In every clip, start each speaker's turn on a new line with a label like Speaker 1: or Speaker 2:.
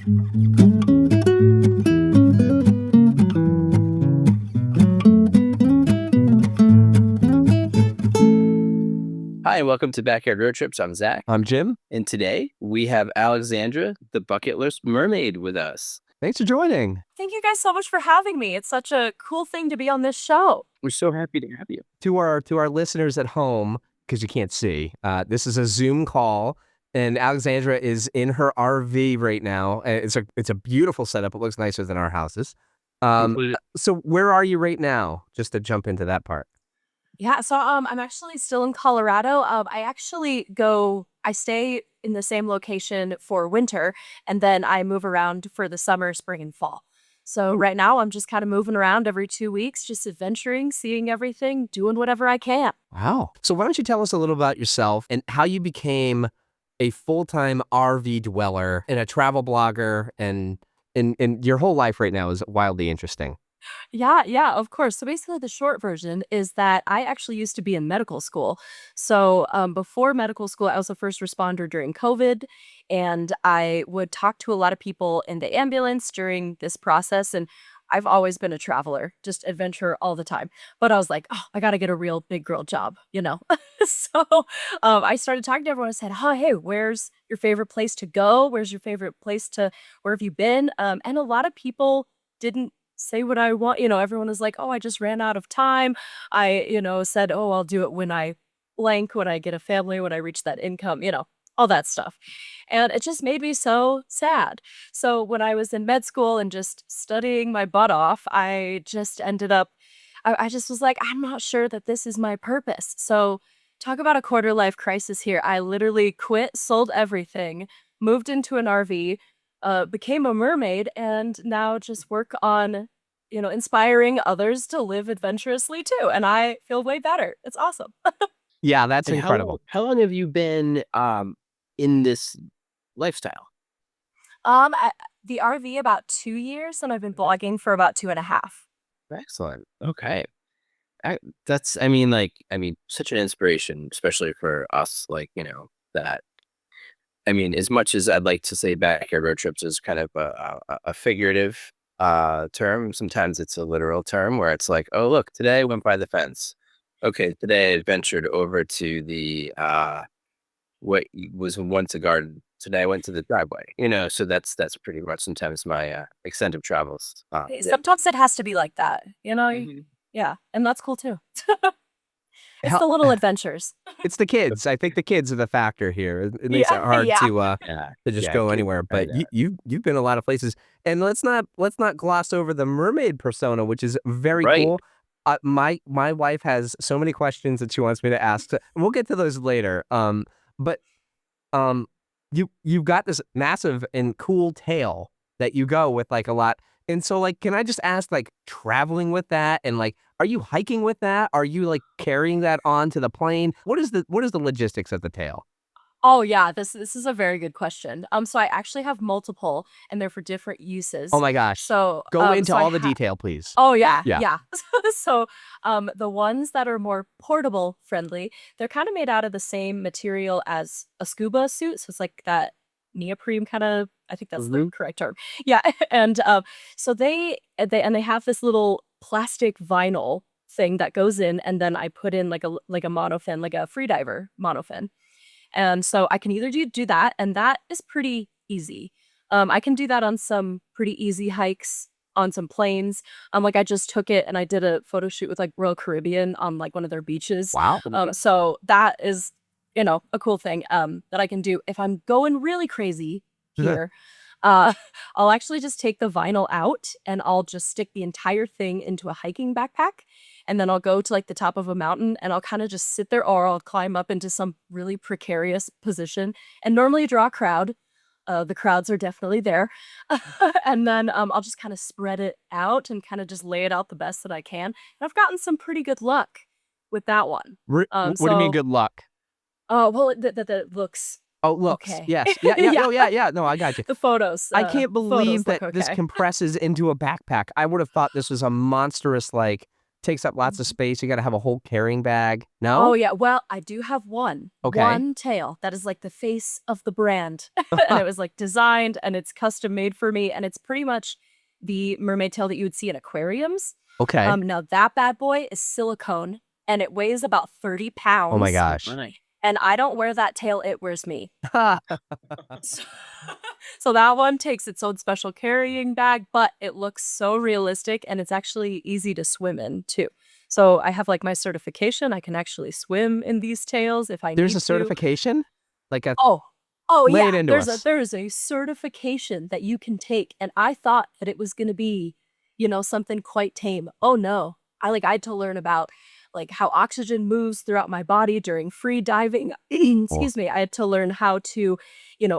Speaker 1: Hi, and welcome to Backyard Road Trips. I'm Zack.
Speaker 2: I'm Jim.
Speaker 1: And today we have Alexandra, the Bucket List Mermaid, with us.
Speaker 2: Thanks for joining.
Speaker 3: Thank you guys so much for having me. It's such a cool thing to be on this show.
Speaker 1: We're so happy to have you.
Speaker 2: To our listeners at home, because you can't see, this is a Zoom call, and Alexandra is in her RV right now. It's a beautiful setup. It looks nicer than our houses. So where are you right now? Just to jump into that part.
Speaker 3: Yeah, so I'm actually still in Colorado. I stay in the same location for winter, and then I move around for the summer, spring, and fall. So right now I'm just kind of moving around every 2 weeks, just adventuring, seeing everything, doing whatever I can.
Speaker 2: Wow. So why don't you tell us a little about yourself and how you became a full-time RV dweller and a travel blogger, and your whole life right now is wildly interesting.
Speaker 3: Yeah, of course. So basically, the short version is that I actually used to be in medical school. So before medical school, I was a first responder during COVID, and I would talk to a lot of people in the ambulance during this process. And I've always been a traveler, just adventure all the time. But I was like, oh, I got to get a real big girl job, you know? So I started talking to everyone. I said, oh, hey, where's your favorite place to go? Where's your favorite place where have you been? And a lot of people didn't say what I want. Everyone is like, oh, I just ran out of time. I, said, oh, I'll do it when I blank, when I get a family, when I reach that income, all that stuff. And it just made me so sad. So when I was in med school and just studying my butt off, I just ended up, I just was like, I'm not sure that this is my purpose. So talk about a quarter life crisis here. I literally quit, sold everything, moved into an RV, became a mermaid, and now just work on, inspiring others to live adventurously too. And I feel way better. It's awesome.
Speaker 2: Yeah, that's
Speaker 1: And
Speaker 2: incredible.
Speaker 1: How long have you been in this lifestyle?
Speaker 3: The RV about 2 years, and I've been blogging for about 2.5.
Speaker 1: Excellent. Okay. That's, such an inspiration, especially for us, that. As much as I'd like to say backyard road trips is kind of a figurative term, sometimes it's a literal term where it's like, oh, look, today I went by the fence. Okay, today I ventured over to the what was once a garden. Today I went to the driveway. So that's pretty much sometimes my extent of travels.
Speaker 3: Sometimes it has to be like that,
Speaker 1: Mhm.
Speaker 3: Yeah, and that's cool too. It's the little adventures.
Speaker 2: It's the kids. I think the kids are the factor here. It makes it hard to just go anywhere. But you've been a lot of places, and let's not gloss over the mermaid persona, which is very cool. My wife has so many questions that she wants me to ask. We'll get to those later. But you've got this massive and cool tail that you go with like a lot. And so, like, can I just ask, like, traveling with that, and like, are you hiking with that? Are you like carrying that onto the plane? What is the logistics of the tail?
Speaker 3: Oh yeah, this is a very good question. So I actually have multiple, and they're for different uses.
Speaker 2: Oh my gosh!
Speaker 3: So
Speaker 2: go into
Speaker 3: so
Speaker 2: all the detail, please.
Speaker 3: Oh yeah,
Speaker 2: Yeah.
Speaker 3: yeah. So the ones that are more portable friendly, they're kind of made out of the same material as a scuba suit. So it's like that neoprene kind of. I think that's the correct term. Yeah, and so they have this little plastic vinyl thing that goes in, and then I put in like a monofin, like a freediver monofin. And so I can either do that, and that is pretty easy. I can do that on some pretty easy hikes on some planes. Like I just took it and I did a photo shoot with like Royal Caribbean on like one of their beaches.
Speaker 2: Wow.
Speaker 3: So that is, a cool thing that I can do if I'm going really crazy here. I'll actually just take the vinyl out and I'll just stick the entire thing into a hiking backpack. And then I'll go to like the top of a mountain and I'll kind of just sit there, or I'll climb up into some really precarious position and normally draw a crowd. The crowds are definitely there. And then I'll just kind of spread it out and kind of just lay it out the best that I can. And I've gotten some pretty good luck with that one.
Speaker 2: What do you mean good luck?
Speaker 3: Well, that looks.
Speaker 2: Oh, looks.
Speaker 3: Okay.
Speaker 2: Yes. Yeah.
Speaker 3: Yeah.
Speaker 2: Oh, yeah. No, I got you.
Speaker 3: The photos.
Speaker 2: I can't believe that
Speaker 3: look
Speaker 2: this
Speaker 3: okay.
Speaker 2: compresses into a backpack. I would have thought this was a monstrous, like, takes up lots of space. You got to have a whole carrying bag. No?
Speaker 3: Oh, yeah. Well, I do have one.
Speaker 2: Okay.
Speaker 3: One tail that is like the face of the brand. And it was like designed and it's custom made for me. And it's pretty much the mermaid tail that you would see in aquariums.
Speaker 2: Okay.
Speaker 3: Now that bad boy is silicone and it weighs about 30
Speaker 2: Oh my
Speaker 3: pounds.
Speaker 2: gosh.
Speaker 3: And I don't wear that tail, it wears me. So that one takes its own special carrying bag, but it looks so realistic and it's actually easy to swim in too. So I have like my certification. I can actually swim in these tails if I
Speaker 2: There's
Speaker 3: need
Speaker 2: a
Speaker 3: to.
Speaker 2: certification? Like a
Speaker 3: Oh
Speaker 2: Lay it
Speaker 3: yeah.
Speaker 2: into
Speaker 3: There's
Speaker 2: us.
Speaker 3: there's a certification that you can take, and I thought that it was gonna be, something quite tame. Oh no. I had to learn about like how oxygen moves throughout my body during free diving.
Speaker 2: Oh.
Speaker 3: Excuse me. I had to learn how to,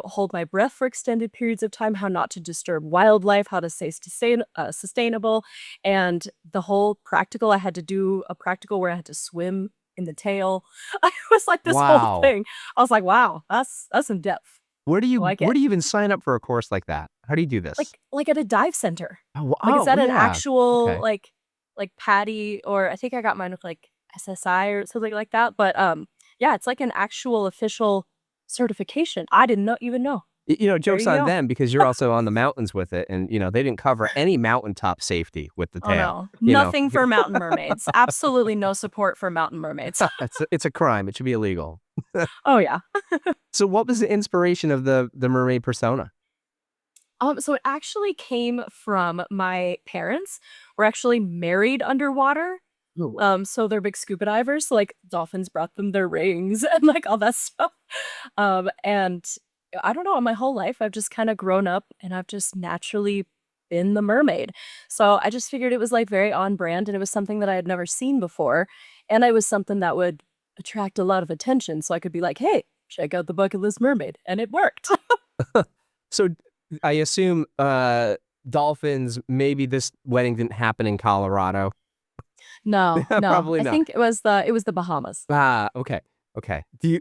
Speaker 3: hold my breath for extended periods of time, how not to disturb wildlife, how to stay sustainable, and the whole practical. I had to do a practical where I had to swim in the tail. I was like this whole
Speaker 2: Wow.
Speaker 3: thing. I was like, wow, that's in depth.
Speaker 2: Where do you
Speaker 3: Like
Speaker 2: where
Speaker 3: it.
Speaker 2: do you even sign up for a course like that? How do you do this?
Speaker 3: Like at a dive center.
Speaker 2: Oh,
Speaker 3: Like it's at an
Speaker 2: yeah.
Speaker 3: actual
Speaker 2: Okay.
Speaker 3: like Patty, or I think I got mine with like SSI or something like that. But yeah, it's like an actual official certification. I didn't even know. There
Speaker 2: Joke's
Speaker 3: you
Speaker 2: on
Speaker 3: go.
Speaker 2: them because you're also on the mountains with it, and they didn't cover any mountaintop safety with the
Speaker 3: Oh
Speaker 2: tail.
Speaker 3: no. Nothing for mountain mermaids. Absolutely no support for mountain mermaids.
Speaker 2: It's a crime. It should be illegal.
Speaker 3: Oh yeah.
Speaker 2: So what was the inspiration of the mermaid persona?
Speaker 3: So it actually came from my parents were actually married underwater.
Speaker 1: Ooh.
Speaker 3: So they're big scuba divers. So like dolphins brought them their rings and like all that stuff. And I don't know, my whole life I've just kind of grown up and I've just naturally been the mermaid. So I just figured it was like very on brand and it was something that I had never seen before. And it was something that would attract a lot of attention. So I could be like, hey, check out the Bucket List Mermaid. And it worked.
Speaker 2: So I assume dolphins, maybe this wedding didn't happen in Colorado.
Speaker 3: No.
Speaker 2: Probably
Speaker 3: I
Speaker 2: not.
Speaker 3: think it was the Bahamas.
Speaker 2: Okay. Okay. Do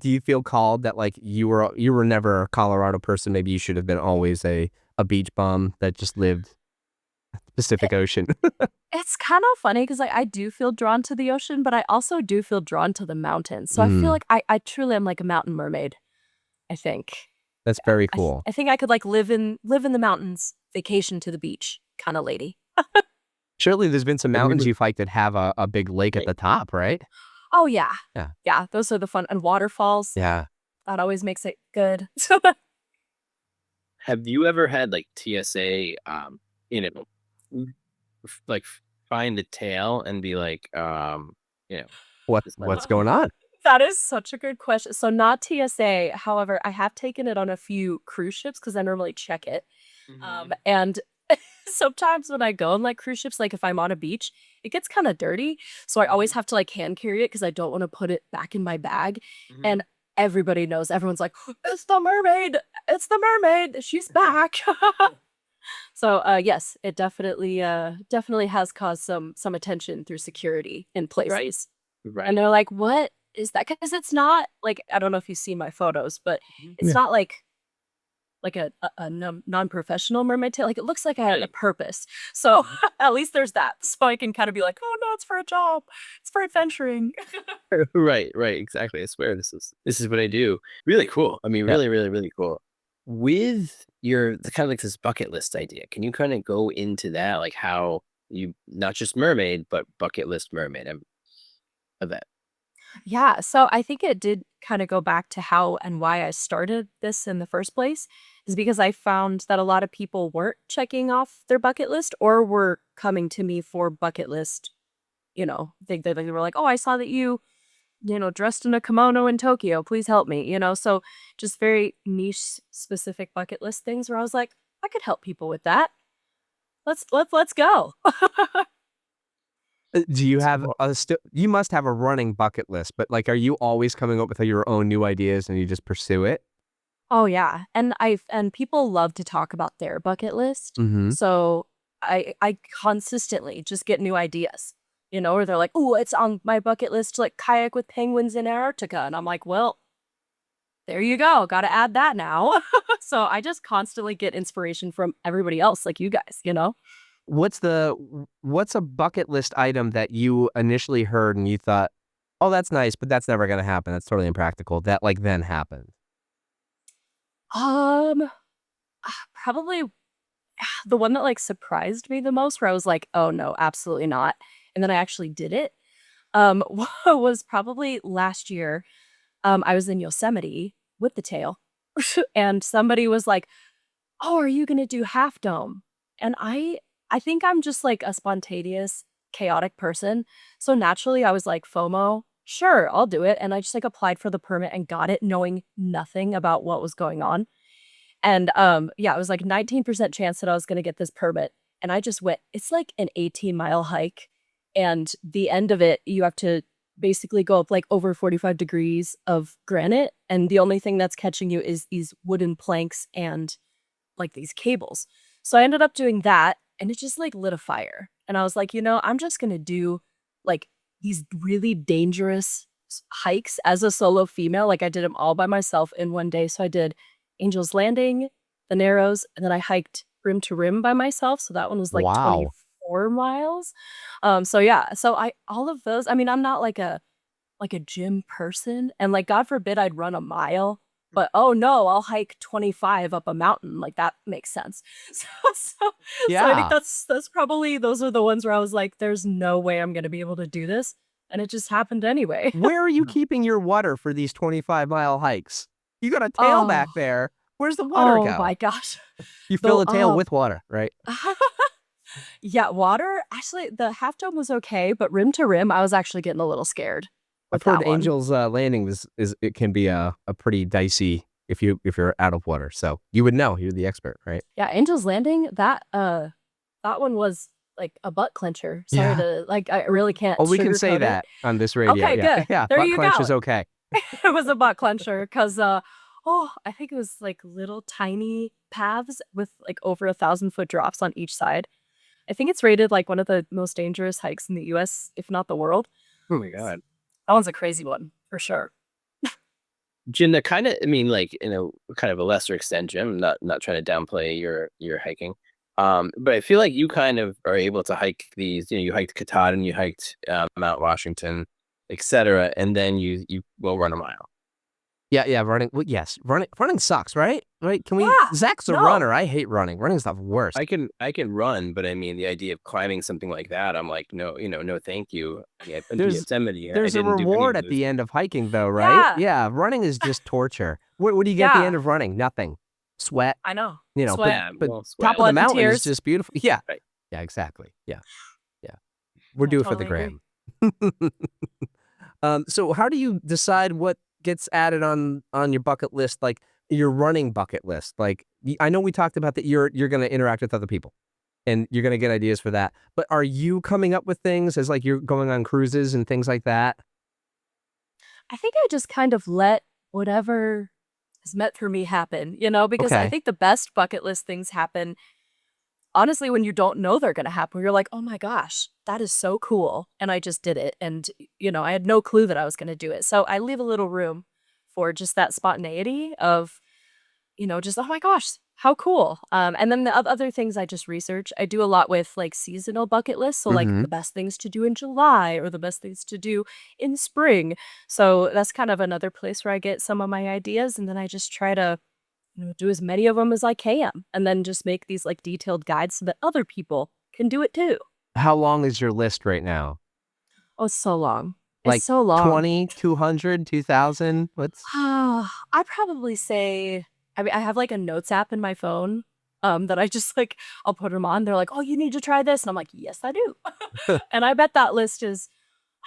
Speaker 2: you feel called that like you were never a Colorado person? Maybe you should have been always a beach bum that just lived Pacific Ocean.
Speaker 3: It's kind of funny because I do feel drawn to the ocean, but I also do feel drawn to the mountains. So I feel like I truly am like a mountain mermaid, I think.
Speaker 2: That's very
Speaker 3: I
Speaker 2: cool.
Speaker 3: think I could like live in the mountains, vacation to the beach kind of lady.
Speaker 2: Surely there's been some mountains you've hiked that have a big lake at the top, right?
Speaker 3: Oh yeah.
Speaker 2: Yeah.
Speaker 3: Yeah, those are the fun, and waterfalls.
Speaker 2: Yeah.
Speaker 3: That always makes it good.
Speaker 1: Have you ever had like TSA, like find a tail and be like,
Speaker 2: What's going on?
Speaker 3: That is such a good question. So not TSA, however, I have taken it on a few cruise ships because I normally check it. And sometimes when I go on like cruise ships, like if I'm on a beach, it gets kind of dirty. So I always have to like hand carry it because I don't want to put it back in my bag. And everybody knows, everyone's like, it's the mermaid. It's the mermaid. She's back. So yes, it definitely has caused some attention through security in places.
Speaker 1: Right.
Speaker 3: And they're like, what is that? Because it's not like, I don't know if you've seen my photos, but it's not like a non-professional mermaid tail. Like it looks like I had a purpose. So at least there's that. So I can kind of be like, oh no, it's for a job. It's for adventuring.
Speaker 1: Right, exactly. I swear this is what I do. Really cool. I mean, really, really, really cool. With the kind of like this bucket list idea, can you kind of go into that, like how you not just mermaid, but bucket list mermaid event?
Speaker 3: Yeah, so I think it did kind of go back to how and why I started this in the first place, is because I found that a lot of people weren't checking off their bucket list or were coming to me for bucket list. They were like, oh, I saw that you dressed in a kimono in Tokyo. Please help me. So just very niche specific bucket list things where I was like, I could help people with that. Let's go.
Speaker 2: Do you have you must have a running bucket list, but like, are you always coming up with your own new ideas and you just pursue it?
Speaker 3: Oh yeah. And people love to talk about their bucket list. So I consistently just get new ideas. Or they're like, "Oh, it's on my bucket list to like kayak with penguins in Antarctica." And I'm like, "Well, there you go. Got to add that now." So I just constantly get inspiration from everybody else like you guys.
Speaker 2: what's a bucket list item that you initially heard and you thought, oh, that's nice, but that's never going to happen. That's totally impractical. That like then happened.
Speaker 3: Um, Probably the one that like surprised me the most, where I was like, oh no, absolutely not. And then I actually did it. Was probably last year. I was in Yosemite with the tail, and somebody was like, "Oh, are you gonna do Half Dome?" And I think I'm just like a spontaneous, chaotic person. So naturally I was like, FOMO, sure, I'll do it. And I just like applied for the permit and got it knowing nothing about what was going on. And yeah, it was like 19% chance that I was gonna get this permit. And I just went, it's like an 18-mile hike. And the end of it, you have to basically go up like over 45 degrees of granite. And the only thing that's catching you is these wooden planks and like these cables. So I ended up doing that and it just like lit a fire. And I was like, I'm just going to do like these really dangerous hikes as a solo female. Like I did them all by myself in one day. So I did Angel's Landing, the Narrows, and then I hiked rim to rim by myself. So that one was like
Speaker 2: Wow.
Speaker 3: 24 miles. So yeah, so I all of those, I mean, I'm not like a gym person, and like God forbid I'd run a mile, but oh no, I'll hike 25 up a mountain. Like that makes sense. So I think
Speaker 2: Yeah.
Speaker 3: that's probably those are the ones where I was like, there's no way I'm gonna be able to do this. And it just happened anyway.
Speaker 2: Where are you keeping your water for these 25-mile hikes? You got a tail back
Speaker 3: Oh,
Speaker 2: there. Where's the water
Speaker 3: oh
Speaker 2: go?
Speaker 3: my gosh.
Speaker 2: You fill
Speaker 3: The
Speaker 2: the tail with water, right?
Speaker 3: yeah, water. Actually, the half dome was okay, but rim to rim, I was actually getting a little scared
Speaker 2: I've
Speaker 3: with
Speaker 2: heard
Speaker 3: that one.
Speaker 2: Angel's Landing is it can be a pretty dicey if you're out of water. So you would know. You're the expert, right?
Speaker 3: Yeah, Angel's Landing, that one was like a butt clencher. Sorry
Speaker 2: Yeah.
Speaker 3: to like I really can't
Speaker 2: Oh, we can say
Speaker 3: sugarcoat it.
Speaker 2: that on this radio.
Speaker 3: Okay,
Speaker 2: Yeah.
Speaker 3: good.
Speaker 2: Yeah.
Speaker 3: There
Speaker 2: Butt
Speaker 3: you
Speaker 2: clench
Speaker 3: go.
Speaker 2: is okay.
Speaker 3: It was a butt clencher because oh, I think it was like little tiny paths with like over 1,000-foot drops on each side. I think it's rated like one of the most dangerous hikes in the US, if not the world.
Speaker 1: Oh my god.
Speaker 3: That one's a crazy one for sure.
Speaker 1: Jim, that kind of, I mean, like, kind of a lesser extent, Jim, not trying to downplay your hiking. But I feel like you kind of are able to hike these, you hiked Katahdin, you hiked Mount Washington, etc., and then you will run a mile.
Speaker 2: Yeah. Running. Well, yes. Running sucks, right? Right. Can we?
Speaker 3: Yeah.
Speaker 2: Zach's a
Speaker 3: No.
Speaker 2: runner. I hate running. Running's the worst.
Speaker 1: I can run, but I mean, the idea of climbing something like that, I'm like, no, no, thank you. Yeah, I've been to Yosemite. I
Speaker 2: There's a
Speaker 1: didn't do any
Speaker 2: reward
Speaker 1: of
Speaker 2: at
Speaker 1: those
Speaker 2: the
Speaker 1: things.
Speaker 2: end of hiking, though, right?
Speaker 3: Yeah.
Speaker 2: Yeah. Running is just torture. What do you get at the end
Speaker 3: Yeah.
Speaker 2: of running? Nothing. Sweat.
Speaker 3: I know.
Speaker 2: But
Speaker 1: Yeah, well,
Speaker 2: top of the
Speaker 3: blood and
Speaker 2: mountain is
Speaker 3: tears.
Speaker 2: just beautiful. Yeah.
Speaker 1: Right.
Speaker 2: Yeah. Exactly. Yeah. We're
Speaker 3: I
Speaker 2: due it for the
Speaker 3: totally
Speaker 2: gram. So how do you decide what gets added on your bucket list, like your running bucket list? Like I know we talked about that you're going to interact with other people and you're going to get ideas for that. But are you coming up with things as like you're going on cruises and things like that?
Speaker 3: I think I just kind of let whatever is meant for me happen, because I
Speaker 2: Okay.
Speaker 3: think the best bucket list things happen honestly when you don't know they're going to happen. You're like, oh my gosh, that is so cool. And I just did it. And, I had no clue that I was going to do it. So I leave a little room for just that spontaneity of, just, oh my gosh, how cool. And then the other things I just research, I do a lot with like seasonal bucket lists. So like
Speaker 2: Mm-hmm.
Speaker 3: the best things to do in July or the best things to do in spring. So that's kind of another place where I get some of my ideas. And then I just try to do as many of them as I can, and then just make these like detailed guides so that other people can do it too.
Speaker 2: How long is your list right now?
Speaker 3: Oh, it's so long. It's
Speaker 2: Like
Speaker 3: so long.
Speaker 2: 20, 200, 2,000? What's
Speaker 3: I'd probably say, I mean, I have like a notes app in my phone that I just like, I'll put them on. They're like, oh, you need to try this. And I'm like, yes, I do. And I bet that list is,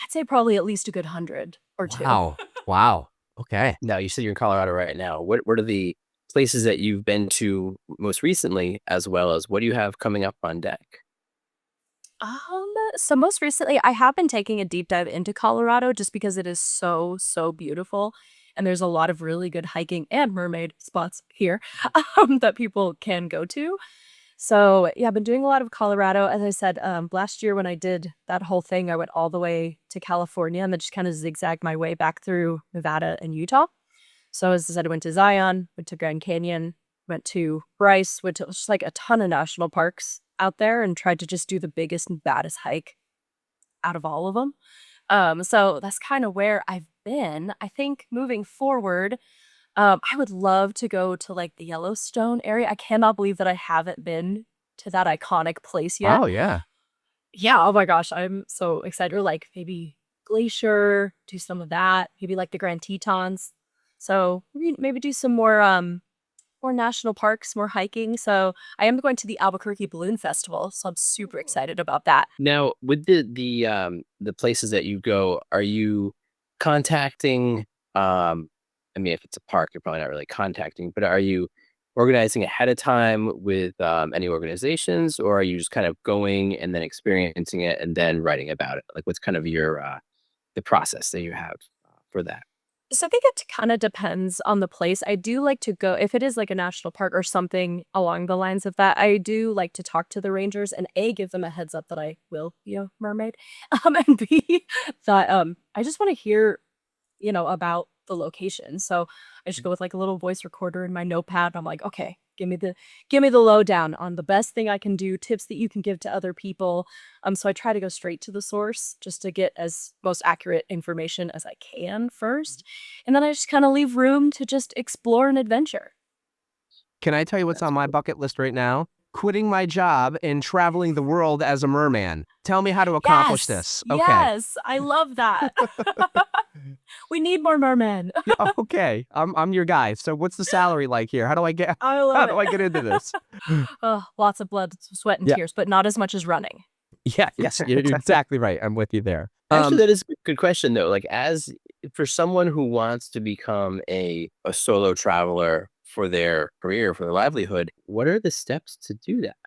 Speaker 3: I'd say probably at least a good 100 or two.
Speaker 2: Wow. Okay.
Speaker 1: Now, you said you're in Colorado right now. What are the places that you've been to most recently, as well as what do you have coming up on deck?
Speaker 3: So most recently, I have been taking a deep dive into Colorado just because it is so, so beautiful. And there's a lot of really good hiking and mermaid spots here that people can go to. So yeah, I've been doing a lot of Colorado. As I said, last year when I did that whole thing, I went all the way to California and then just kind of zigzagged my way back through Nevada and Utah. So as I said, I went to Zion, went to Grand Canyon, went to Bryce, went to just like a ton of national parks. out there and tried to just do the biggest and baddest hike out of all of them. So that's kind of where I've been. I think moving forward, I would love to go to like the Yellowstone area. I cannot believe that I haven't been to that iconic place yet.
Speaker 2: Oh, yeah.
Speaker 3: Yeah, oh my gosh, I'm so excited. Or like maybe Glacier, do some of that. Maybe like the Grand Tetons. So maybe do some more national parks, more hiking. So I am going to the Albuquerque Balloon Festival, so I'm super excited about that.
Speaker 1: Now, with the places that you go, are you contacting? I mean, if it's a park, you're probably not really contacting, but are you organizing ahead of time with any organizations, or are you just kind of going and then experiencing it and then writing about it? Like, what's kind of your the process that you have for that?
Speaker 3: So I think it kind of depends on the place. I do like to go if it is like a national park or something along the lines of that. I do like to talk to the rangers and A, give them a heads up that I will be a mermaid, and B, that I just want to hear about the location. So I just go with like a little voice recorder in my notepad. I'm like, okay, give me the lowdown on the best thing I can do, tips that you can give to other people. So I try to go straight to the source just to get as most accurate information as I can first. And then I just kind of leave room to just explore an adventure.
Speaker 2: Can I tell you what's
Speaker 1: That's
Speaker 2: on my
Speaker 1: cool.
Speaker 2: bucket list right now? Quitting my job and traveling the world as a merman. Tell me how to accomplish
Speaker 3: Yes.
Speaker 2: this. Okay.
Speaker 3: Yes. I love that. We need more mermen.
Speaker 2: Yeah, okay. I'm your guy. So what's the salary like here? How do I get
Speaker 3: I
Speaker 2: how
Speaker 3: love
Speaker 2: do I get into
Speaker 3: it.
Speaker 2: this?
Speaker 3: Oh, lots of blood, sweat, and
Speaker 2: Yeah.
Speaker 3: tears, but not as much as running.
Speaker 2: Yeah, yes, you're exactly right. I'm with you there.
Speaker 1: Actually, that is a good question though. Like, as for someone who wants to become a solo traveler for their career, for their livelihood, what are the steps to do that?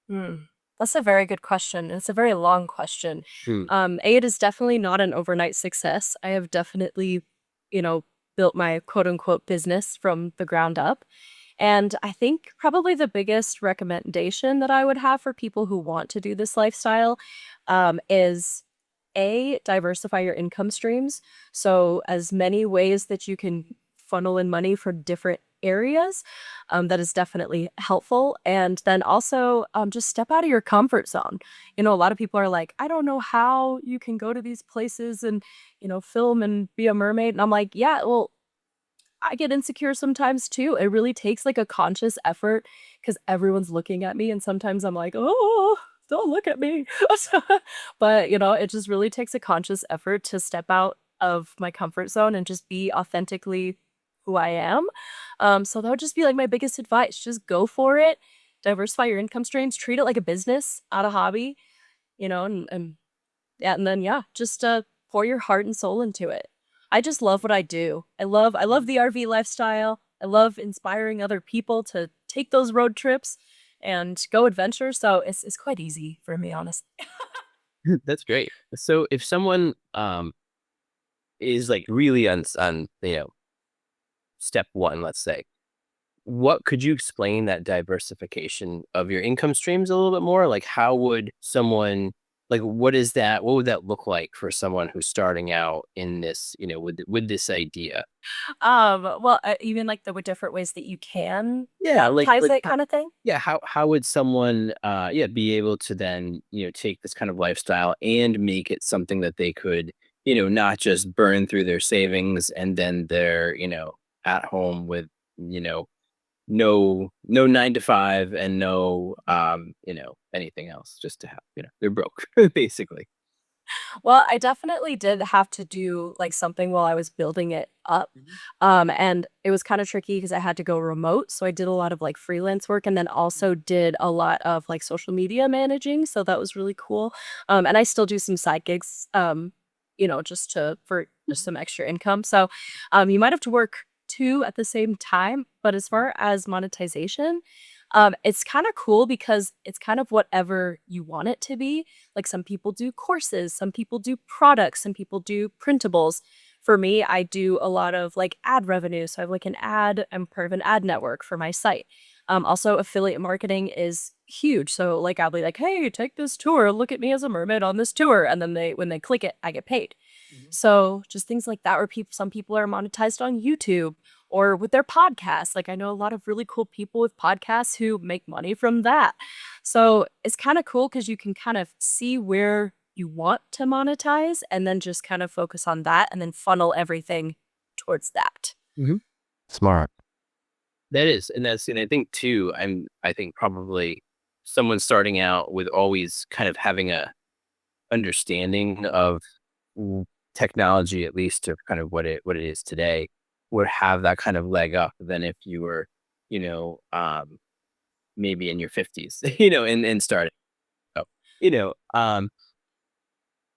Speaker 3: Hmm. That's a very good question. It's a very long question.
Speaker 1: Hmm.
Speaker 3: It is definitely not an overnight success. I have definitely, you know, built my quote unquote business from the ground up. And I think probably the biggest recommendation that I would have for people who want to do this lifestyle is A, diversify your income streams. So, as many ways that you can funnel in money for different areas, that is definitely helpful. And then also just step out of your comfort zone. A lot of people are like, I don't know how you can go to these places and, film and be a mermaid. And I'm like, yeah, well, I get insecure sometimes too. It really takes like a conscious effort because everyone's looking at me. And sometimes I'm like, oh, don't look at me. But, it just really takes a conscious effort to step out of my comfort zone and just be authentically who I am. So that would just be like my biggest advice. Just go for it, diversify your income streams, treat it like a business, not a hobby, and yeah, and then yeah, just pour your heart and soul into it. I just love what I do. I love the RV lifestyle. I love inspiring other people to take those road trips and go adventure. So it's quite easy for me, honestly.
Speaker 1: That's great. So, if someone is like really on step one, let's say, what could you explain that diversification of your income streams a little bit more? Like, how would someone like what is that? What would that look like for someone who's starting out in this, with this idea?
Speaker 3: Well, even like the different ways that you can
Speaker 1: Yeah,
Speaker 3: monetize it, kind of thing.
Speaker 1: yeah, how would someone yeah, be able to then, take this kind of lifestyle and make it something that they could, not just burn through their savings and then they're, at home with, you know, no 9 to 5 and no anything else just to have, they're broke basically.
Speaker 3: Well, I definitely did have to do, like, something while I was building it up,
Speaker 1: Mhm.
Speaker 3: and it was kinda tricky because I had to go remote, so I did a lot of, like, freelance work and then also did a lot of, like, social media managing, so that was really cool, and I still do some side gigs, just to for just some extra income, so, you might have to work 2 at the same time, but as far as monetization, it's kinda cool because it's kind of whatever you want it to be. Like, some people do courses, some people do products, some people do printables. For me, I do a lot of, like, ad revenue, so I have, like, I'm part of an ad network for my site. Also, affiliate marketing is huge, so, like, I'll be like, "Hey, take this tour, look at me as a mermaid on this tour," and then when they click it, I get paid.
Speaker 1: Mhm.
Speaker 3: So, just things like that where some people are monetized on YouTube or with their podcasts. Like, I know a lot of really cool people with podcasts who make money from that. So it's kind of cool because you can kind of see where you want to monetize and then just kind of focus on that and then funnel everything towards that.
Speaker 2: Smart.
Speaker 1: That is, and I think too, I think probably someone starting out with always kind of having a understanding of technology, at least to kind of what it is today, would have that kind of leg up than if you were, you know, maybe in your 50s, and starting. So, you know,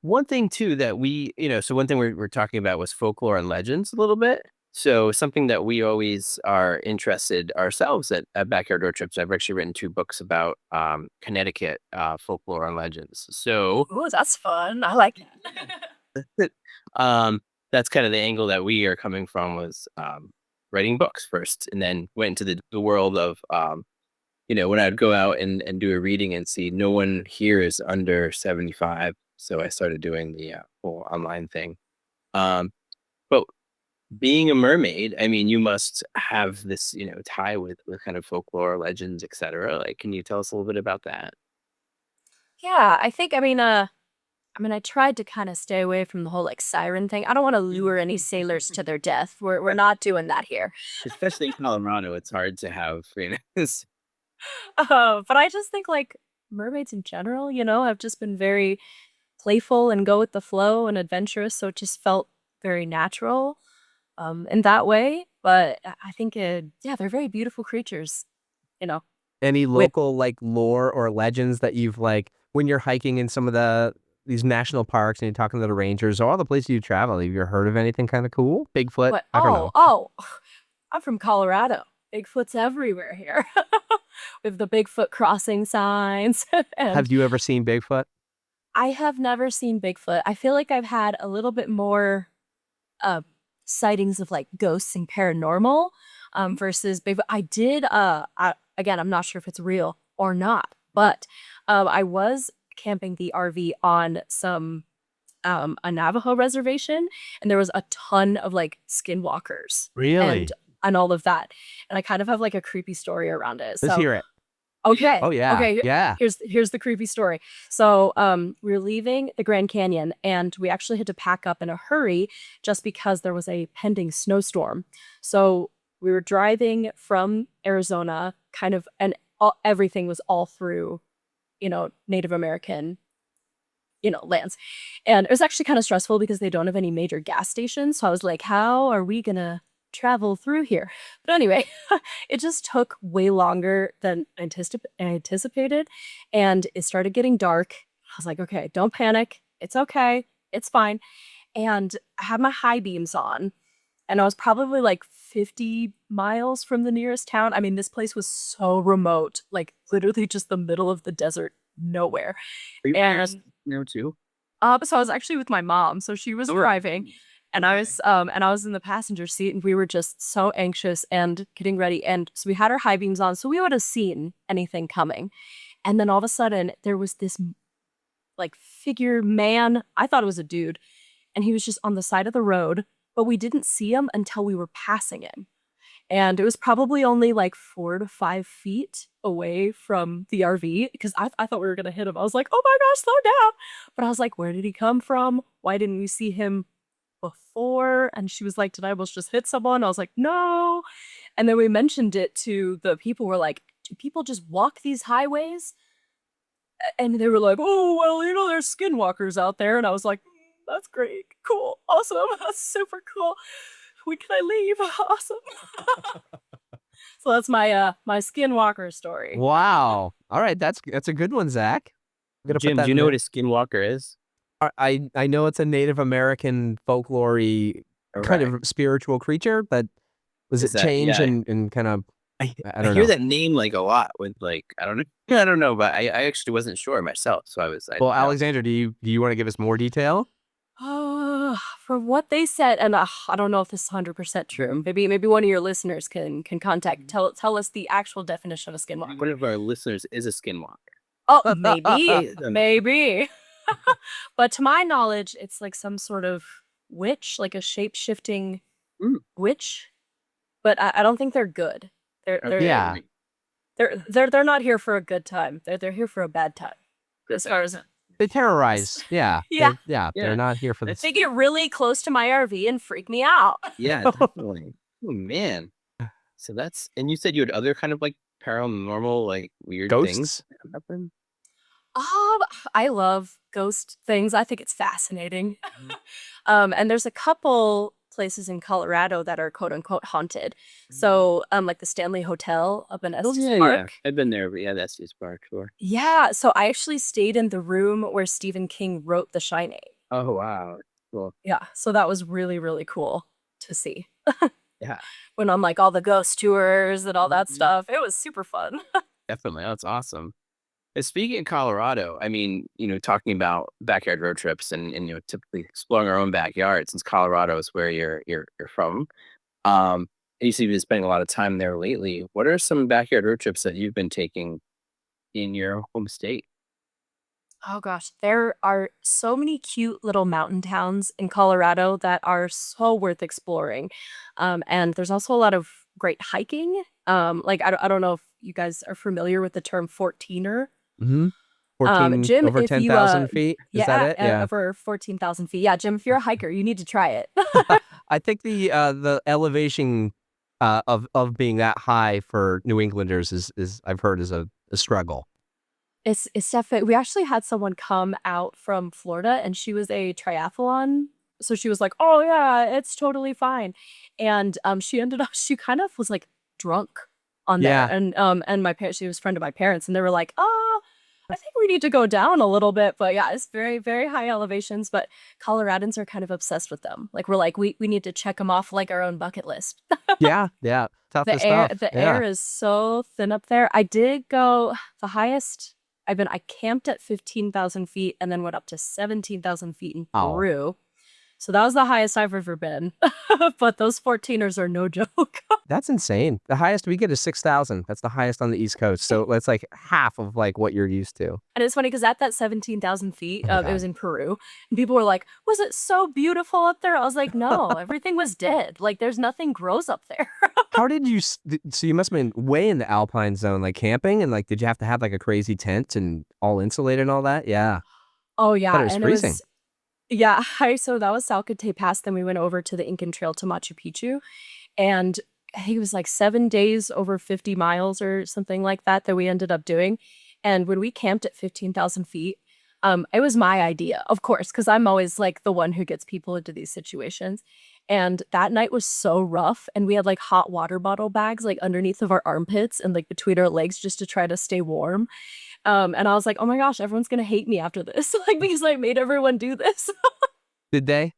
Speaker 1: one thing too that so one thing we're talking about was folklore and legends a little bit. So something that we always are interested ourselves at Backyard Road Trips. I've actually written 2 books about Connecticut folklore and legends. So
Speaker 3: Oh, that's fun. I like that.
Speaker 1: um, that's kind of the angle that we are coming from was writing books first, and then went into the world of when I'd go out and do a reading and see no one here is under 75. So I started doing the whole online thing. But being a mermaid, I mean, you must have this, tie with kind of folklore, legends, etc. Like, can you tell us a little bit about that?
Speaker 3: Yeah, I think, I tried to kind of stay away from the whole like siren thing. I don't want to lure any sailors to their death. We're not doing that here.
Speaker 1: Especially in Colorado, it's hard to have,
Speaker 3: But I just think like mermaids in general, have just been very playful and go with the flow and adventurous. So it just felt very natural in that way. But I think, yeah, they're very beautiful creatures, you know.
Speaker 2: Any
Speaker 3: With
Speaker 2: local like lore or legends that you've like when you're hiking in some of these national parks and you're talking to the rangers or all the places you travel, have you ever heard of anything kind of cool? Bigfoot?
Speaker 3: what?
Speaker 2: I don't know.
Speaker 3: Oh, I'm from Colorado. Bigfoot's everywhere here. With the Bigfoot crossing signs. And
Speaker 2: Have you ever seen Bigfoot?
Speaker 3: I have never seen Bigfoot. I feel like I've had a little bit more uh, sightings of like ghosts and paranormal versus Bigfoot. I did, again, I'm not sure if it's real or not, but I was camping the RV on a Navajo reservation, and there was a ton of like skinwalkers
Speaker 2: Really?
Speaker 3: and all of that. And I kind of have like a creepy story around it.
Speaker 2: Let's
Speaker 3: So
Speaker 2: hear it.
Speaker 3: okay.
Speaker 2: Oh yeah.
Speaker 3: Okay.
Speaker 2: Yeah.
Speaker 3: Here's the creepy story. So we were leaving the Grand Canyon and we actually had to pack up in a hurry just because there was a pending snowstorm. So we were driving from Arizona, kind of, and everything was all through, Native American, lands. And it was actually kind of stressful because they don't have any major gas stations. So I was like, how are we gonna travel through here? But anyway, it just took way longer than anticipated. And it started getting dark. I was like, okay, don't panic. It's okay. It's fine. And I had my high beams on. And I was probably like 50 miles from the nearest town. I mean, this place was so remote, like literally just the middle of the desert, nowhere.
Speaker 1: Are you
Speaker 3: And
Speaker 1: too?
Speaker 3: so I was actually with my mom. So she was driving and I was in the passenger seat and we were just so anxious and getting ready. And so we had our high beams on. So we would have seen anything coming. And then all of a sudden there was this like figure man. I thought it was a dude. And he was just on the side of the road, but we didn't see him until we were passing him. And it was probably only like 4 to 5 feet away from the RV because I thought we were going to hit him. I was like, oh my gosh, slow down. But I was like, where did he come from? Why didn't we see him before? And she was like, did I almost just hit someone? I was like, no. And then we mentioned it to the people. We're like, do people just walk these highways? And they were like, oh, well, there's skinwalkers out there. And I was like, that's great. Cool. Awesome. That's super cool. When can I leave? Awesome. So that's my skinwalker story.
Speaker 2: Wow. All right, that's a good one, Zach. I'm gonna put
Speaker 1: Jim,
Speaker 2: that
Speaker 1: do you
Speaker 2: in
Speaker 1: know
Speaker 2: there.
Speaker 1: what a skinwalker is?
Speaker 2: I know it's a Native American folklore kind of spiritual creature, but was
Speaker 1: Is
Speaker 2: it
Speaker 1: that
Speaker 2: change
Speaker 1: yeah?
Speaker 2: and kind of
Speaker 1: I
Speaker 2: I
Speaker 1: I
Speaker 2: don't
Speaker 1: hear
Speaker 2: know.
Speaker 1: that name like a lot with like I don't know I don't know, but I actually wasn't sure myself, so I
Speaker 2: Well,
Speaker 1: didn't know.
Speaker 2: Alexander, do you want to give us more detail?
Speaker 3: From what they said, and I don't know if this is 100% true. Maybe one of your listeners can contact tell us the actual definition of a skinwalker.
Speaker 1: One of our listeners is a skinwalker.
Speaker 3: Oh, maybe,
Speaker 1: Is a-
Speaker 3: maybe. But to my knowledge, it's like some sort of witch, like a shape-shifting
Speaker 1: Mm,
Speaker 3: witch. But I don't think they're good. They're
Speaker 1: okay.
Speaker 2: Yeah.
Speaker 3: They're not here for a good time. They're here for a bad time. As far as
Speaker 2: They terrorize. Yeah.
Speaker 3: yeah.
Speaker 2: They're not here for this.
Speaker 3: They get really close to my RV and freak me out.
Speaker 1: Yeah, definitely. Oh man. So and you said you had other kind of like paranormal, like weird things
Speaker 2: Ghosts?
Speaker 1: happen?
Speaker 3: I love ghost things. I think it's fascinating. And there's a couple places in Colorado that are quote unquote haunted. So, like the Stanley Hotel up in Estes Park.
Speaker 1: I've been there, but yeah, that's just Park, sure.
Speaker 3: Yeah, so I actually stayed in the room where Stephen King wrote The Shining.
Speaker 1: Oh wow, cool.
Speaker 3: Yeah, so that was really, really cool to see.
Speaker 1: Yeah,
Speaker 3: Went on like all the ghost tours and all that stuff. It was super fun.
Speaker 1: definitely. That's awesome. And speaking of Colorado, I mean, talking about backyard road trips and typically exploring our own backyard, since Colorado is where you're from. You seem to be spending a lot of time there lately. What are some backyard road trips that you've been taking in your home state?
Speaker 3: Oh gosh, there are so many cute little mountain towns in Colorado that are so worth exploring. And there's also a lot of great hiking. Like I don't know if you guys are familiar with the term 14er.
Speaker 2: Mm-hmm. 14
Speaker 3: Jim,
Speaker 2: over
Speaker 3: if you
Speaker 2: 10,000 feet. Is that it? Yeah.
Speaker 3: over 14,000 feet. Yeah, Jim, if you're a hiker, you need to try it.
Speaker 2: I think the elevation of being that high for New Englanders is I've heard is a struggle.
Speaker 3: It's definitely. We actually had someone come out from Florida, and she was a triathlon. So she was like, "Oh yeah, it's totally fine," and she ended up. She kind of was like drunk on there, and my parents. She was a friend of my parents, and they were like, "Oh, I think we need to go down a little bit." But yeah, it's very very high elevations. But Coloradans are kind of obsessed with them. Like we're like we need to check them off like our own bucket list.
Speaker 2: Yeah, tough stuff.
Speaker 3: The air is so thin up there. I did go the highest. I camped at 15,000 feet and then went up to 17,000 feet in Peru. So that was the highest I've ever been. But those 14ers are no joke.
Speaker 2: That's insane. The highest we get is 6,000. That's the highest on the East Coast. So that's like half of like what you're used to.
Speaker 3: And it's funny because at that 17,000 feet, it was in Peru. And people were like, was it so beautiful up there? I was like, no, everything was dead. Like there's nothing grows up there.
Speaker 2: How did you, so you must have been way in the Alpine zone, like camping, and like, did you have to have like a crazy tent and all insulated and all that? Yeah.
Speaker 3: Oh yeah.
Speaker 2: It was freezing.
Speaker 3: Yeah. So that was Salcate Pass. Then we went over to the Incan Trail to Machu Picchu. And I think it was like 7 days over 50 miles or something like that we ended up doing. And when we camped at 15,000 feet, it was my idea, of course, because I'm always like the one who gets people into these situations. And that night was so rough. And we had like hot water bottle bags like underneath of our armpits and like between our legs just to try to stay warm. And I was like, oh my gosh, everyone's going to hate me after this. Like, because I made everyone do this.
Speaker 2: Did they?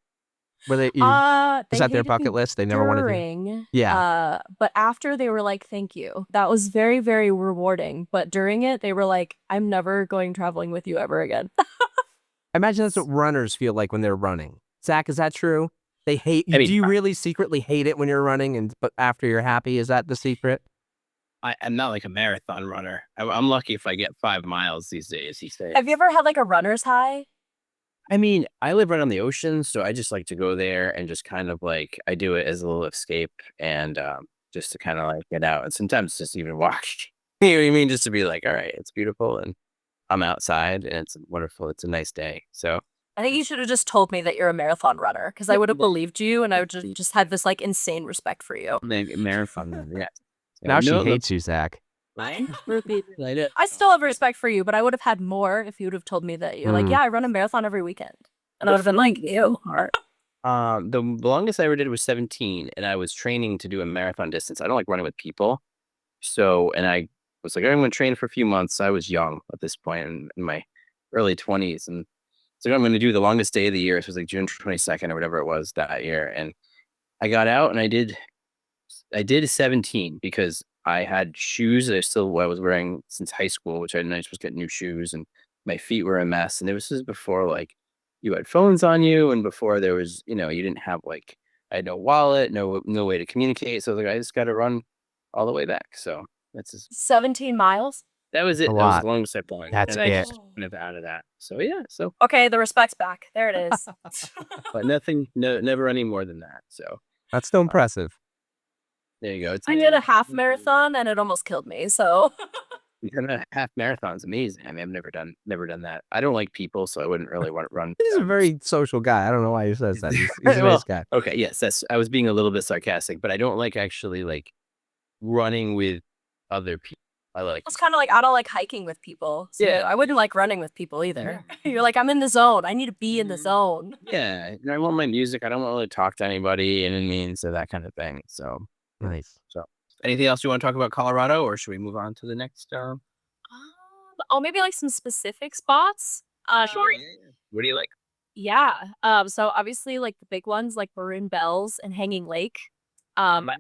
Speaker 2: Were they? Was that their bucket list? They never wanted to. Yeah.
Speaker 3: But after they were like, thank you. That was very, very rewarding. But during it, they were like, I'm never going traveling with you ever again.
Speaker 2: I imagine that's what runners feel like when they're running. Zach, is that true? They hate you. Do you really secretly hate it when you're running, but after you're happy? Is that the secret?
Speaker 1: I'm not like a marathon runner. I'm lucky if I get 5 miles these days.
Speaker 3: Have you ever had like a runner's high?
Speaker 1: I mean, I live right on the ocean, so I just like to go there and just kind of like I do it as a little escape and just to kind of like get out and sometimes just even walk. You know what I mean? Just to be like, all right, it's beautiful and I'm outside and it's wonderful. It's a nice day. So
Speaker 3: I think you should have just told me that you're a marathon runner because I would have believed you and I would just had this like insane respect for you.
Speaker 1: Marathon runner, yeah.
Speaker 2: Now she hates you, Zach.
Speaker 3: I still have respect for you, but I would have had more if you would have told me that you're like, yeah, I run a marathon every weekend. And I would have been like, ew.
Speaker 1: The longest I ever did was 17 and I was training to do a marathon distance. I don't like running with people. So, and I was like, I'm going to train for a few months. I was young at this point in my early 20s. And so I'm going to do the longest day of the year. So it was like June 22nd or whatever it was that year. And I got out and I did 17 because I had shoes that I was wearing since high school, which I didn't supposed to get new shoes and my feet were a mess. And this was before like you had phones on you and before there was, you didn't have like, I had no wallet, no way to communicate. So I was like, I just got to run all the way back. So that's
Speaker 3: 17 miles.
Speaker 1: That was it. That was the longest I've gone.
Speaker 2: That's
Speaker 1: and
Speaker 2: it.
Speaker 1: I just kind of out of that. So yeah. So
Speaker 3: okay, the respect's back. There it is.
Speaker 1: But never any more than that. So
Speaker 2: that's still impressive.
Speaker 1: There you go.
Speaker 3: I did a half marathon and it almost killed me. So
Speaker 1: a half marathon is amazing. I mean, I've never done that. I don't like people, so I wouldn't really want to run.
Speaker 2: He's a very social guy. I don't know why he says that. He's a nice guy.
Speaker 1: Okay, yes, I was being a little bit sarcastic, but I don't like actually like running with other people.
Speaker 3: It's kind of like I don't like hiking with people. So yeah, I wouldn't like running with people either. Yeah. You're like, I'm in the zone. I need to be in the zone.
Speaker 1: Yeah, and I want my music. I don't want to really talk to anybody, and I mean, so that kind of thing. So
Speaker 2: nice.
Speaker 1: So, anything else you want to talk about Colorado, or should we move on to the next?
Speaker 3: Maybe like some specific spots. Sure.
Speaker 1: Yeah. What do you like?
Speaker 3: Yeah. So obviously, like the big ones, like Maroon Bells and Hanging Lake.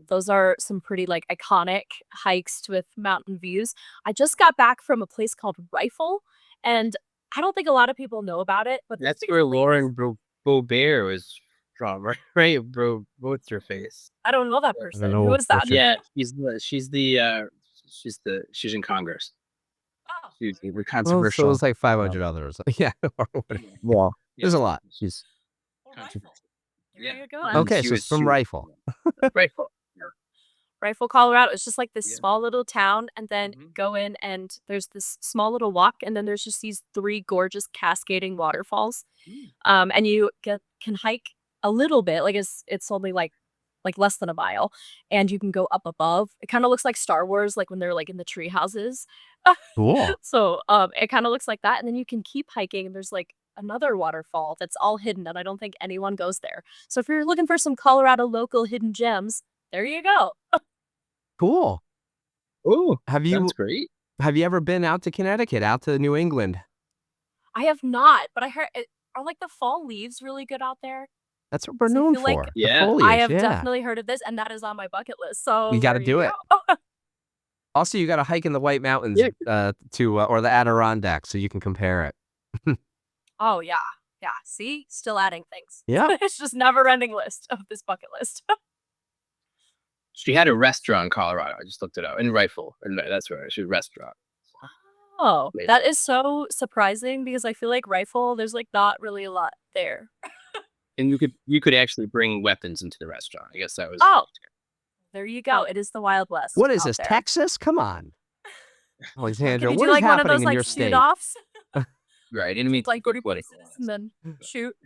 Speaker 3: Those are some pretty like iconic hikes with mountain views. I just got back from a place called Rifle, and I don't think a lot of people know about it, but
Speaker 1: that's where Lauren Beaubear was from, right? Bro, what's her face?
Speaker 3: I don't know that person. Who is that?
Speaker 1: Yeah, she's in Congress.
Speaker 3: Oh,
Speaker 1: We're controversial.
Speaker 2: So it's like 500 others. Yeah. Well, there's a lot. She's
Speaker 3: controversial. There you go.
Speaker 2: Okay, so it's from Rifle.
Speaker 3: Rifle, Colorado. It's just like this small little town, and then go in and there's this small little walk, and then there's just these 3 gorgeous cascading waterfalls. And you can hike a little bit, like it's only like less than a mile, and you can go up above. It kind of looks like Star Wars, like when they're like in the tree houses.
Speaker 2: Cool.
Speaker 3: So it kind of looks like that, and then you can keep hiking, and there's like another waterfall that's all hidden, and I don't think anyone goes there. So if you're looking for some Colorado local hidden gems, there you go.
Speaker 2: Cool.
Speaker 1: Oh,
Speaker 2: that's
Speaker 1: great.
Speaker 2: Have you ever been out to Connecticut, out to New England?
Speaker 3: I have not, but I heard are like the fall leaves really good out there?
Speaker 2: That's what we're known for.
Speaker 3: Like,
Speaker 1: yeah,
Speaker 2: foliage,
Speaker 3: I have definitely heard of this, and that is on my bucket list. So
Speaker 2: you got to do it. Also, you got to hike in the White Mountains or the Adirondacks so you can compare it.
Speaker 3: Oh yeah. See, still adding things.
Speaker 2: Yeah,
Speaker 3: it's just never-ending list of this bucket list.
Speaker 1: She had a restaurant in Colorado. I just looked it up in Rifle, and that's where she had a restaurant.
Speaker 3: Oh, that is so surprising because I feel like Rifle, there's like not really a lot there.
Speaker 1: And you could actually bring weapons into the restaurant. I guess that was.
Speaker 3: Oh, there you go. It is the Wild West.
Speaker 2: What is this, there. Texas? Come on, Alexandra.
Speaker 3: What is
Speaker 2: like
Speaker 3: one of those
Speaker 2: in
Speaker 3: like
Speaker 2: your state?
Speaker 3: shoot-offs?
Speaker 1: Right, and I mean,
Speaker 3: like go to places and then shoot.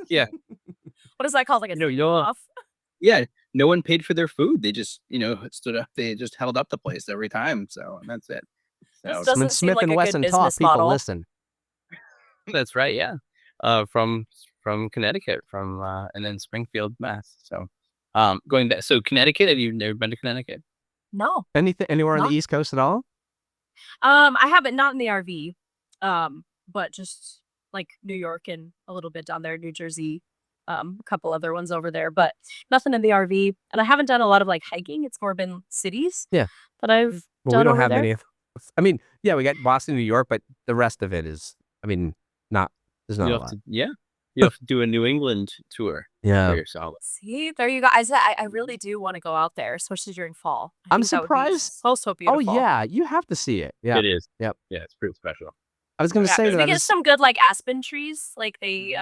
Speaker 1: Yeah.
Speaker 3: What is that called? Like a shoot-off?
Speaker 1: Yeah, no one paid for their food. They just, stood up. They just held up the place every time. So that's it.
Speaker 3: So, when
Speaker 2: Smith and Wesson
Speaker 3: talk,
Speaker 2: people listen.
Speaker 1: That's right. Yeah, from Connecticut, and then Springfield, Mass. So, going back. So Connecticut. Have you never been to Connecticut?
Speaker 3: No.
Speaker 2: Anywhere on the East Coast at all?
Speaker 3: I haven't. Not in the RV. But just like New York and a little bit down there, New Jersey. A couple other ones over there, but nothing in the RV. And I haven't done a lot of like hiking. It's more been cities.
Speaker 2: Yeah.
Speaker 3: That I've done.
Speaker 2: We don't
Speaker 3: over
Speaker 2: have
Speaker 3: there.
Speaker 2: any. I mean, yeah, we got Boston, New York, but the rest of it is, I mean, there's not a lot.
Speaker 1: You have to do a New England tour.
Speaker 2: Yeah.
Speaker 1: For yourself.
Speaker 3: See, there you go. I really do want to go out there, especially during fall.
Speaker 2: I'm surprised.
Speaker 3: So beautiful.
Speaker 2: Oh yeah, you have to see it. Yeah,
Speaker 1: it is.
Speaker 2: Yep.
Speaker 1: Yeah, it's pretty special.
Speaker 2: I was going to say that.
Speaker 3: We get some good like aspen trees. Like they,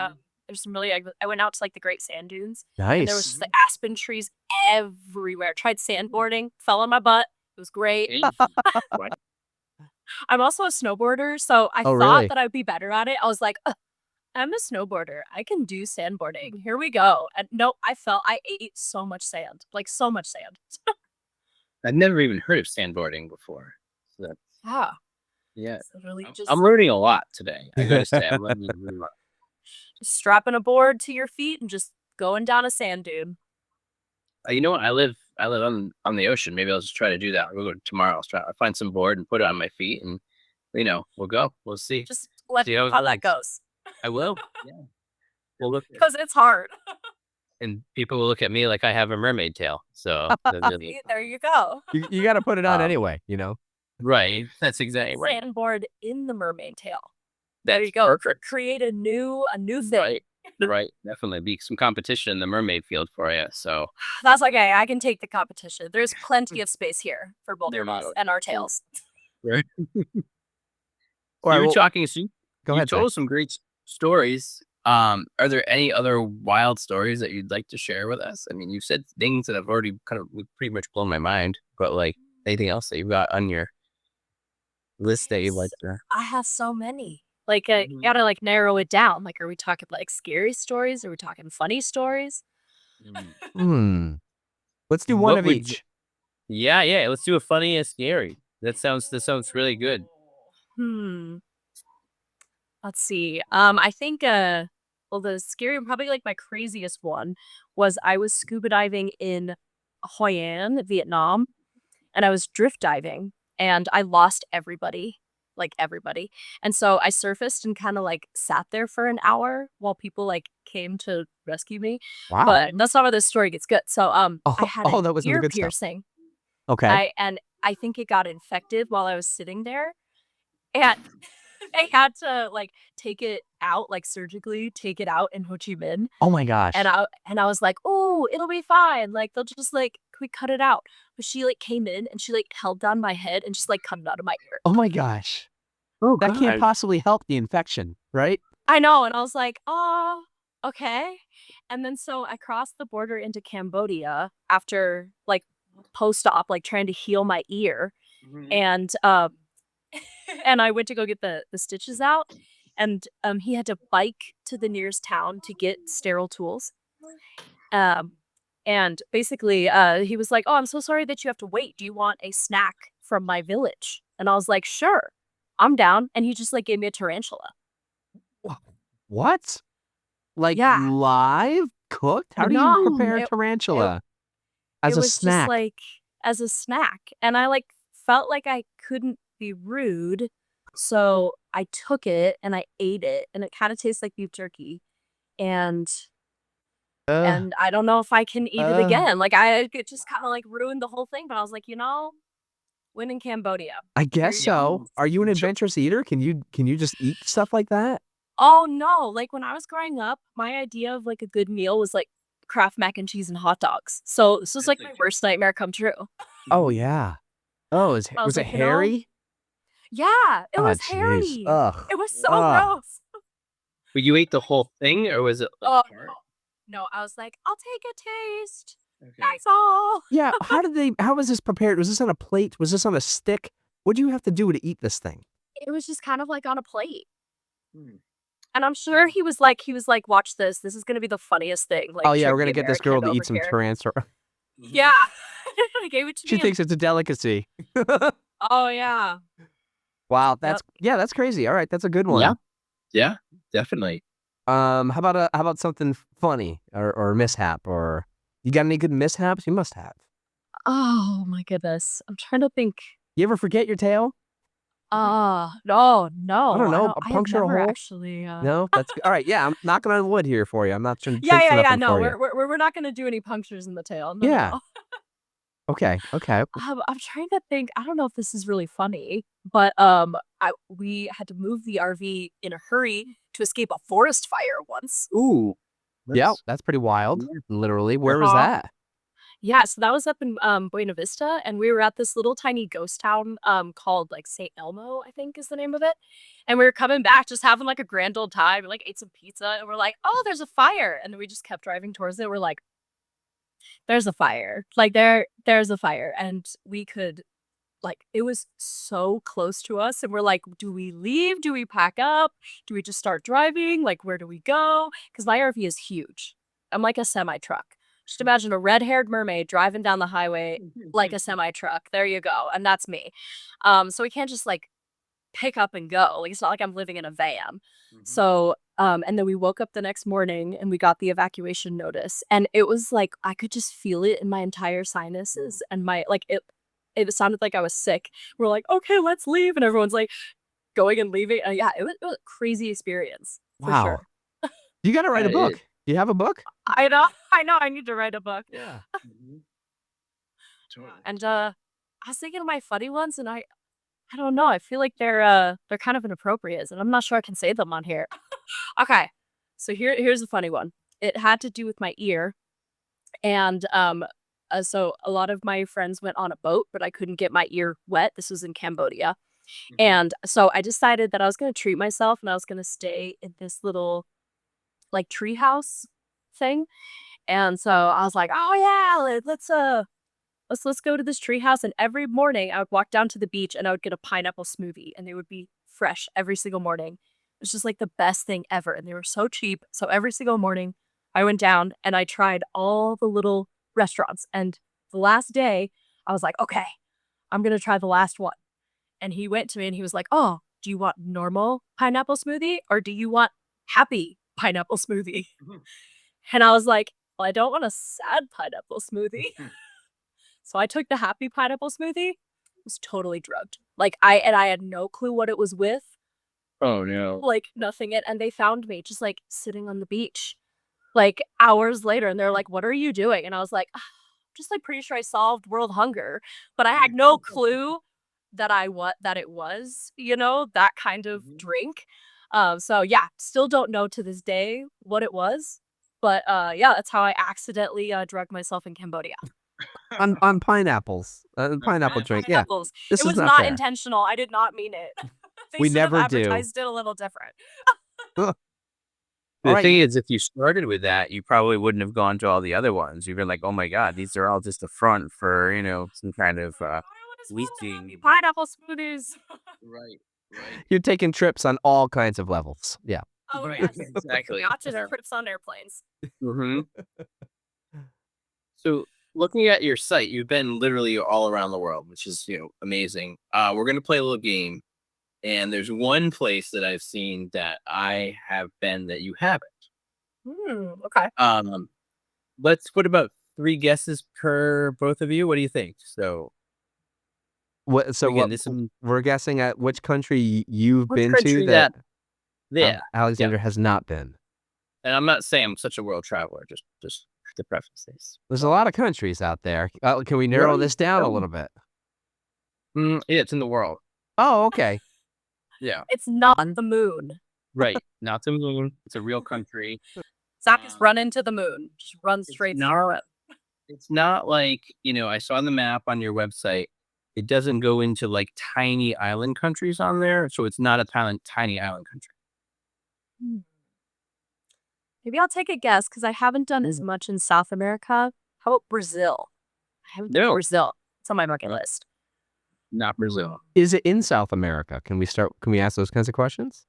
Speaker 3: there's some really. I went out to like the Great Sand Dunes.
Speaker 2: Nice.
Speaker 3: And there was just like aspen trees everywhere. Tried sandboarding, fell on my butt. It was great. I'm also a snowboarder, so I thought that I'd be better at it. I was like, I'm a snowboarder. I can do sandboarding. Here we go. And no, I ate so much sand, like so much sand.
Speaker 1: I'd never even heard of sandboarding before. So yeah.
Speaker 3: Literally
Speaker 1: I'm learning a lot today. I gotta say, I'm learning really much.
Speaker 3: Just strapping a board to your feet and just going down a sand dune.
Speaker 1: You know what? I live on the ocean. Maybe I'll just try to do that. We'll go tomorrow. I'll find some board and put it on my feet, and we'll go. We'll see.
Speaker 3: Just let me know how that goes.
Speaker 1: I will. Yeah. We'll look
Speaker 3: because it's hard.
Speaker 1: And people will look at me like I have a mermaid tail. So
Speaker 3: there you go.
Speaker 2: You got to put it on anyway.
Speaker 1: Right. That's exactly right.
Speaker 3: Sandboard in the mermaid tail. There you go.
Speaker 1: Perfect.
Speaker 3: Create a new thing.
Speaker 1: Right. Definitely be some competition in the mermaid field for you. So
Speaker 3: that's okay. I can take the competition. There's plenty of space here for both of us and our tails.
Speaker 1: Right.
Speaker 2: All right,
Speaker 1: you were talking. So
Speaker 2: go ahead.
Speaker 1: You told some great stories Are there any other wild stories that you'd like to share with us? I mean, you said things that have already kind of pretty much blown my mind, but like anything else that you've got on your list that you'd like to?
Speaker 3: I have so many. Like, you gotta like narrow it down. Like, are we talking like scary stories? Are we talking funny stories?
Speaker 2: Let's do one of each.
Speaker 1: Yeah. Let's do a funny and scary. That sounds really good.
Speaker 3: Hmm. Let's see. I think well, the scary one, probably like my craziest one was I was scuba diving in Hoi An, Vietnam, and I was drift diving and I lost everybody, like everybody. And so I surfaced and kind of like sat there for an hour while people like came to rescue me.
Speaker 2: Wow.
Speaker 3: But that's not where this story gets good. So I had an
Speaker 2: that wasn't the
Speaker 3: ear
Speaker 2: good stuff.
Speaker 3: piercing.
Speaker 2: Okay.
Speaker 3: I think it got infected while I was sitting there. And I had to like take it out, like surgically take it out in Ho Chi Minh.
Speaker 2: Oh my gosh.
Speaker 3: And I was like, "Oh, it'll be fine. Like they'll just like we cut it out." But she like came in and she like held down my head and just like cut it out of my ear.
Speaker 2: Oh my gosh.
Speaker 1: Oh,
Speaker 2: that can't possibly help the infection, right?
Speaker 3: I know, and I was like, "Oh, okay." And then so I crossed the border into Cambodia after like post-op, like trying to heal my ear, and and I went to go get the stitches out, and he had to bike to the nearest town to get sterile tools. Um, and basically, he was like, "Oh, I'm so sorry that you have to wait. Do you want a snack from my village?" And I was like, "Sure, I'm down." And he just like gave me a tarantula.
Speaker 2: What? Like
Speaker 3: Yeah.
Speaker 2: live cooked? How do you
Speaker 3: No,
Speaker 2: prepare tarantula as
Speaker 3: it
Speaker 2: a
Speaker 3: was
Speaker 2: snack?
Speaker 3: just like as a snack, and I like felt like I couldn't be rude, so I took it and I ate it, and it kind of tastes like beef jerky, and
Speaker 2: Uh,
Speaker 3: I don't know if I can eat it
Speaker 2: uh,
Speaker 3: again. Like it just kind of like ruined the whole thing. But I was like, when in Cambodia.
Speaker 2: I
Speaker 3: There
Speaker 2: guess
Speaker 3: you go.
Speaker 2: so. Are you an adventurous eater? Can you just eat stuff like that?
Speaker 3: Oh no! Like when I was growing up, my idea of like a good meal was like Kraft mac and cheese and hot dogs. So this was like my worst nightmare come true.
Speaker 2: Oh yeah. Oh, was
Speaker 3: I was
Speaker 2: it
Speaker 3: like,
Speaker 2: hairy?
Speaker 3: yeah, it
Speaker 2: Oh
Speaker 3: was
Speaker 2: jeez.
Speaker 3: hairy.
Speaker 2: Ugh.
Speaker 3: It was so
Speaker 2: Ugh.
Speaker 3: gross.
Speaker 1: But you ate the whole thing, or was it like
Speaker 3: Oh
Speaker 1: part?
Speaker 3: no, I was like, I'll take a taste. That's all.
Speaker 2: Yeah, how was this prepared? Was this on a plate? Was this on a stick? What do you have to do to eat this thing?
Speaker 3: It was just kind of like on a plate. And I'm sure he was like, watch this. This is gonna be the funniest thing. Like,
Speaker 2: Oh yeah, we're
Speaker 3: trick
Speaker 2: gonna
Speaker 3: the
Speaker 2: get this girl
Speaker 3: American
Speaker 2: to eat
Speaker 3: over
Speaker 2: some
Speaker 3: here.
Speaker 2: tarantula.
Speaker 3: Yeah. He gave it to
Speaker 2: She
Speaker 3: me.
Speaker 2: thinks it's a delicacy.
Speaker 3: Oh yeah.
Speaker 2: Wow, that's crazy. All right, that's a good one.
Speaker 1: Yeah, definitely.
Speaker 2: How about something funny or mishap, or you got any good mishaps? You must have.
Speaker 3: Oh my goodness. I'm trying to think.
Speaker 2: You ever forget your tail?
Speaker 3: No,
Speaker 2: I don't know,
Speaker 3: I have
Speaker 2: puncture a
Speaker 3: never
Speaker 2: hole?
Speaker 3: actually.
Speaker 2: No, that's all right. Yeah, I'm knocking on wood here for you. I'm not trying to
Speaker 3: Yeah,
Speaker 2: jinx nothing
Speaker 3: no,
Speaker 2: for you.
Speaker 3: we're not gonna do any punctures in the tail. No,
Speaker 2: Yeah.
Speaker 3: no.
Speaker 2: Okay.
Speaker 3: I'm trying to think. I don't know if this is really funny, but we had to move the RV in a hurry to escape a forest fire once.
Speaker 1: Ooh.
Speaker 2: Yeah, that's pretty wild. Literally. Where was
Speaker 3: Uh-huh.
Speaker 2: that?
Speaker 3: Yeah, so that was up in Buena Vista, and we were at this little tiny ghost town called like St. Elmo, I think is the name of it. And we were coming back, just having like a grand old time. We like ate some pizza, and we're like, "Oh, there's a fire!" And then we just kept driving towards it. We're like, "There's a fire! Like there's a fire!" And we could like it was so close to us, and we're like, "Do we leave? Do we pack up? Do we just start driving? Like where do we go?" Because my RV is huge. I'm like a semi truck. Just imagine a red-haired mermaid driving down the highway like a semi truck. There you go, and that's me. So we can't just like pick up and go. Like it's not like I'm living in a van. So and then we woke up the next morning and we got the evacuation notice, and it was like I could just feel it in my entire sinuses and my like it sounded like I was sick. We're like, okay, let's leave, and everyone's like going and leaving. And yeah, it was a crazy experience for
Speaker 2: Wow.
Speaker 3: sure.
Speaker 2: You got to write a book. Do you have a book?
Speaker 3: I know. I need to write a book.
Speaker 2: Yeah.
Speaker 3: And I was thinking of my funny ones, and I don't know. I feel like they're kind of inappropriate, and I'm not sure I can say them on here. Okay, so here's a funny one. It had to do with my ear, and so a lot of my friends went on a boat, but I couldn't get my ear wet. This was in Cambodia, and so I decided that I was going to treat myself, and I was going to stay in this little like treehouse thing. And so I was like, oh yeah, let's go to this treehouse. And every morning I would walk down to the beach and I would get a pineapple smoothie and they would be fresh every single morning. It's just like the best thing ever. And they were so cheap. So every single morning I went down and I tried all the little restaurants. And the last day I was like, okay, I'm going to try the last one. And he went to me and he was like, oh, do you want normal pineapple smoothie or do you want happy pineapple smoothie? And I was like, well, I don't want a sad pineapple smoothie. So I took the happy pineapple smoothie. Was totally drugged. Like I had no clue what it was with.
Speaker 1: Oh no.
Speaker 3: Like nothing it. And they found me just like sitting on the beach like hours later. And they're like, what are you doing? And I was like, just like pretty sure I solved world hunger, but I had no clue that it was, that kind of drink. So yeah, still don't know to this day what it was. But yeah, that's how I accidentally drugged myself in Cambodia.
Speaker 2: On pineapples. Pineapple drink.
Speaker 3: Pineapples.
Speaker 2: Yeah. This
Speaker 3: it was
Speaker 2: is
Speaker 3: not
Speaker 2: fair.
Speaker 3: intentional. I did not mean it. They
Speaker 2: We
Speaker 3: should have
Speaker 2: never do.
Speaker 3: advertised it a little different.
Speaker 1: The thing is, if you started with that, you probably wouldn't have gone to all the other ones. You've been like, oh my God, these are all just a front for, some kind of leasing.
Speaker 3: Pineapple smoothies.
Speaker 1: Right.
Speaker 2: You're taking trips on all kinds of levels. Yeah.
Speaker 3: Oh,
Speaker 1: Right,
Speaker 3: yes.
Speaker 1: exactly.
Speaker 3: Not just trips on airplanes.
Speaker 1: So looking at your site, you've been literally all around the world, which is, amazing. We're going to play a little game. And there's one place that I've seen that I have been that you haven't.
Speaker 3: Okay.
Speaker 1: What about 3 guesses per both of you? What do you think? So
Speaker 2: we're guessing at which country you've
Speaker 1: which
Speaker 2: been
Speaker 1: country
Speaker 2: to that Alexandra
Speaker 1: yeah.
Speaker 2: has not been.
Speaker 1: And I'm not saying I'm such a world traveler, just to preface this.
Speaker 2: There's a lot of countries out there. Can we narrow this down a little bit?
Speaker 1: Yeah, it's in the world.
Speaker 2: Oh, okay.
Speaker 1: Yeah.
Speaker 3: It's not the moon.
Speaker 1: Right. Not the moon. It's a real country.
Speaker 3: Zack is running to the moon. Just run straight through it.
Speaker 1: It's not like, I saw on the map on your website, it doesn't go into like tiny island countries on there. So it's not a tiny island country.
Speaker 3: Maybe I'll take a guess because I haven't done as much in South America. How about Brazil? I haven't done Brazil. It's on my bucket list.
Speaker 1: Not Brazil.
Speaker 2: Is it in South America? Can we ask those kinds of questions?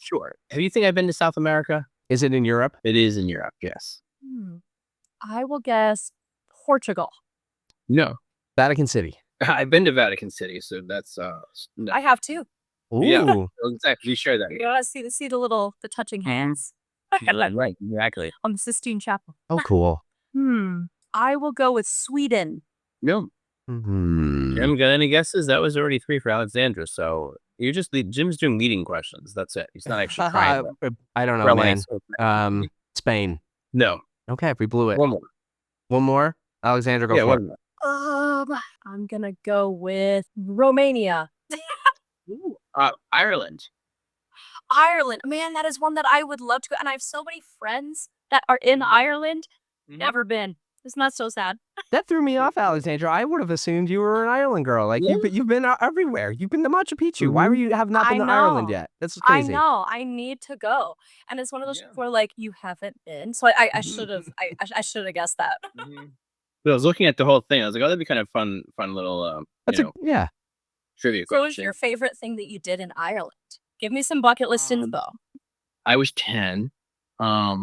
Speaker 1: Sure. Have you think I've been to South America?
Speaker 2: Is it in Europe?
Speaker 1: It is in Europe, yes.
Speaker 3: I will guess Portugal.
Speaker 1: No.
Speaker 2: Vatican City.
Speaker 1: I've been to Vatican City, so that's
Speaker 3: no. I have too.
Speaker 2: Ooh.
Speaker 1: Yeah, exactly. You share that.
Speaker 3: You gotta see the touching hands.
Speaker 1: Right, exactly.
Speaker 3: On the Sistine Chapel.
Speaker 2: Oh, cool.
Speaker 3: I will go with Sweden.
Speaker 1: No. You haven't got any guesses? That was already 3 for Alexandra, so Jim's doing leading questions. That's it. He's not actually trying.
Speaker 2: I don't know, man. Spain.
Speaker 1: No.
Speaker 2: Okay, we blew it.
Speaker 1: One more.
Speaker 2: Alexandra, go for it.
Speaker 3: I'm gonna go with Romania.
Speaker 1: Ireland.
Speaker 3: Ireland. Man, that is one that I would love to go. And I have so many friends that are in Ireland. Never been. Isn't that so sad?
Speaker 2: That threw me off, Alexandra. I would have assumed you were an Ireland girl. Like you've been everywhere. You've been to Machu Picchu. Why were you not been to Ireland yet? That's crazy.
Speaker 3: I know. I need to go. And it's one of those where like you haven't been. So I should have guessed that.
Speaker 1: But I was looking at the whole thing. I was like, oh, that'd be kind of fun little trivia question.
Speaker 3: So what was your favorite thing that you did in Ireland? Give me some bucket list info.
Speaker 1: I was 10. I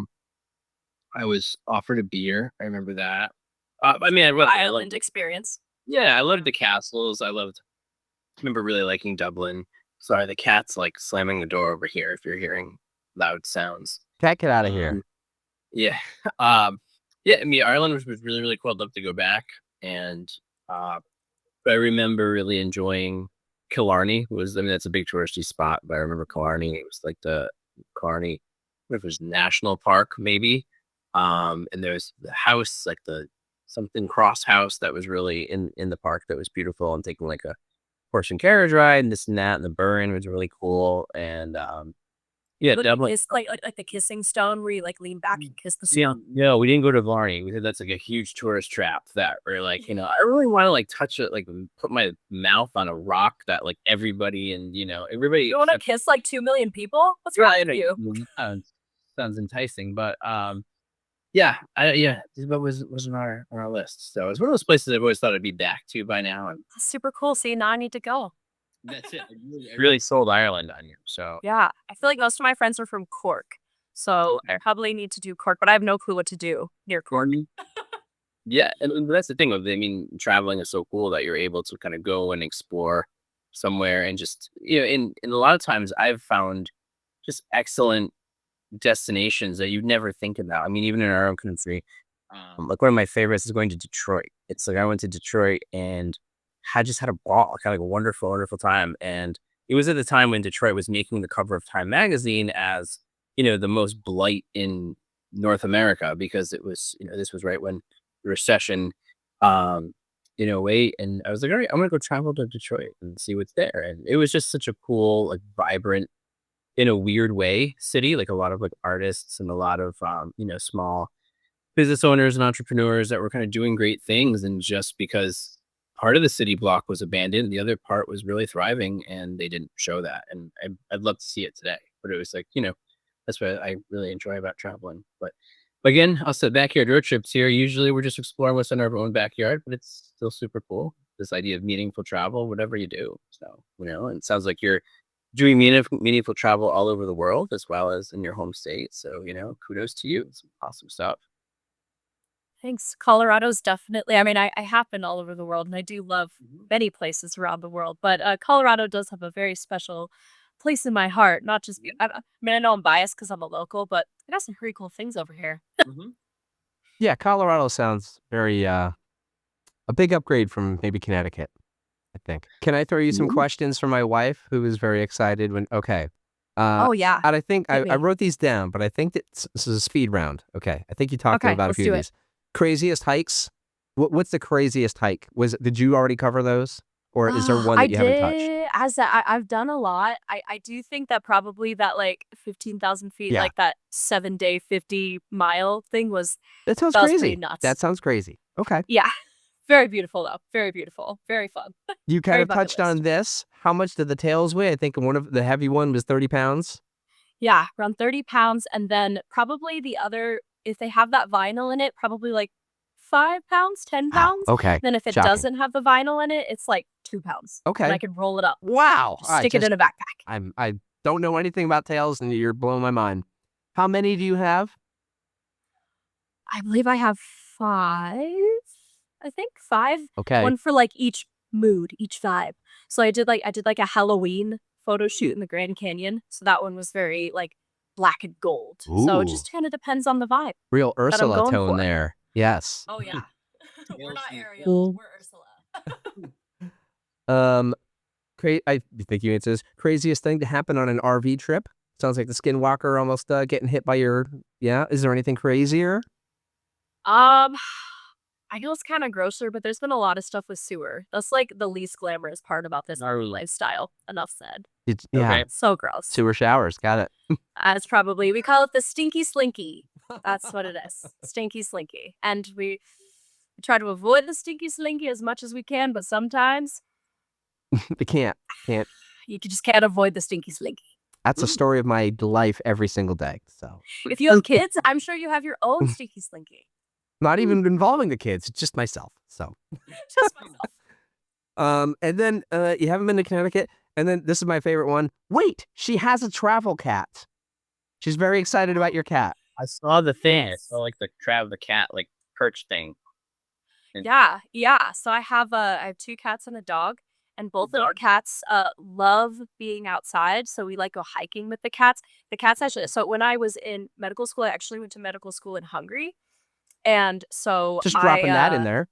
Speaker 1: was offered a beer. I remember that. I love
Speaker 3: Ireland experience.
Speaker 1: Yeah, I loved the castles. I remember really liking Dublin. Sorry, the cat's like slamming the door over here if you're hearing loud sounds.
Speaker 2: Cat, get out of here.
Speaker 1: Yeah. Ireland was really, really cool. I'd love to go back. And I remember really enjoying Killarney. That's a big touristy spot, but I remember Killarney. It was like the Killarney, I don't know if it was National Park, maybe. And there's the house, like the something cross house that was really in the park that was beautiful, and taking like a horse and carriage ride and this and that, and the burn was really cool. And definitely
Speaker 3: like the kissing stone where you like lean back and kiss the stone.
Speaker 1: No, we didn't go to Blarney. We said that's like a huge tourist trap that we're like, I really want to like touch it, like put my mouth on a rock that like everybody and everybody.
Speaker 3: You want to kiss like 2 million people? What's wrong with you?
Speaker 1: sounds enticing. But yeah, but wasn't on our list. So it's one of those places I've always thought I'd be back to by now. And
Speaker 3: That's super cool. See, now I need to go.
Speaker 1: that's it. I really sold Ireland on you. So
Speaker 3: Yeah, I feel like most of my friends are from Cork, so I probably need to do Cork, but I have no clue what to do near Cork.
Speaker 1: yeah, and that's the thing. I mean, traveling is so cool that you're able to kind of go and explore somewhere and just in a lot of times I've found just excellent destinations that you'd never think about. I mean, even in our own country, like one of my favorites is going to Detroit. It's like I went to Detroit and had just had a ball, kind of like a wonderful, wonderful time. And it was at the time when Detroit was making the cover of Time magazine as the most blight in North America because it was this was right when the recession, wait, and I was like, all right, I'm gonna go travel to Detroit and see what's there. And it was just such a cool, like vibrant in a weird way city, like a lot of like artists and a lot of small business owners and entrepreneurs that were kind of doing great things. And just because part of the city block was abandoned, the other part was really thriving, and they didn't show that. And I'd love to see it today, but it was like that's what I really enjoy about traveling. But again, I'll say backyard road trips here. Usually we're just exploring what's in our own backyard, but it's still super cool. This idea of meaningful travel, whatever you do. So, and it sounds like you're doing meaningful travel all over the world as well as in your home state. So, kudos to you. It's awesome stuff.
Speaker 3: Thanks. Colorado's definitely, I mean, I have been all over the world and I do love many places around the world, but Colorado does have a very special place in my heart. Not just, I mean, I know I'm biased because I'm a local, but I got some pretty cool things over here.
Speaker 2: Yeah, Colorado sounds very a big upgrade from maybe Connecticut, I think. Can I throw you some questions from my wife, who is very excited when? Okay.
Speaker 3: Oh yeah.
Speaker 2: And I think
Speaker 3: Hit
Speaker 2: I
Speaker 3: me.
Speaker 2: wrote these down, but I think that this is a speed round. Okay. I think you talked
Speaker 3: Okay,
Speaker 2: about a
Speaker 3: let's
Speaker 2: few
Speaker 3: do
Speaker 2: of
Speaker 3: it.
Speaker 2: these. Craziest hikes? What's the craziest hike? Did you already cover those? Or is there one
Speaker 3: I
Speaker 2: that you haven't touched?
Speaker 3: did. I've done a lot. I do think that probably that like 15,000 feet,
Speaker 2: Yeah.
Speaker 3: like that 7-day, 50-mile thing was
Speaker 2: That sounds
Speaker 3: pretty
Speaker 2: crazy.
Speaker 3: nuts.
Speaker 2: That sounds crazy. Okay.
Speaker 3: Yeah. Very beautiful though. Very beautiful. Very fun.
Speaker 2: You kind
Speaker 3: Very
Speaker 2: of
Speaker 3: bucket
Speaker 2: touched on
Speaker 3: list.
Speaker 2: this. How much did the tails weigh? I think one of the heavy one was 30 pounds.
Speaker 3: Yeah, around 30 pounds. And then probably the other, if they have that vinyl in it, probably like 5 pounds, 10
Speaker 2: Wow.
Speaker 3: pounds.
Speaker 2: Okay.
Speaker 3: Then if it
Speaker 2: Shocking.
Speaker 3: doesn't have the vinyl in it, it's like 2 pounds.
Speaker 2: Okay.
Speaker 3: And I can roll it up.
Speaker 2: Wow.
Speaker 3: Just stick it in a backpack.
Speaker 2: I don't know anything about tails, and you're blowing my mind. How many do you have?
Speaker 3: I believe I have 5. I think 5.
Speaker 2: Okay.
Speaker 3: One for like each mood, each vibe. So I did like a Halloween photo shoot in the Grand Canyon. So that one was very like black and gold. So it
Speaker 2: Ooh.
Speaker 3: just kind of depends on the vibe.
Speaker 2: Real
Speaker 3: I'm
Speaker 2: Ursula
Speaker 3: going
Speaker 2: tone
Speaker 3: for.
Speaker 2: there. Yes.
Speaker 3: Oh yeah. We're not Ariel. We're Ursula.
Speaker 2: I think you answered this. Craziest thing to happen on an RV trip? Sounds like the skinwalker almost getting hit by your. Yeah. Is there anything crazier?
Speaker 3: I know it's kind of grosser, but there's been a lot of stuff with sewer. That's like the least glamorous part about this lifestyle. Enough said.
Speaker 2: Yeah.
Speaker 1: Okay.
Speaker 3: So gross.
Speaker 2: Sewer showers. Got it.
Speaker 3: It's probably, we call it the stinky slinky. That's what it is. Stinky slinky. And we try to avoid the stinky slinky as much as we can, but sometimes
Speaker 2: They can't.
Speaker 3: you just can't avoid the stinky slinky.
Speaker 2: That's a story of my life every single day. So
Speaker 3: If you have kids, I'm sure you have your own stinky slinky.
Speaker 2: not even involving the kids, it's just myself. So
Speaker 3: Just myself.
Speaker 2: and then you haven't been to Connecticut, and then this is my favorite one. Wait, she has a travel cat. She's very excited about your cat.
Speaker 1: I saw the thing. I saw like the cat like perch thing.
Speaker 3: Yeah. So I have 2 cats and a dog, and both of our cats love being outside. So we like go hiking with the cats. The cats actually. So when I was in medical school, I actually went to medical school in Hungary, and so
Speaker 2: Just dropping that in there.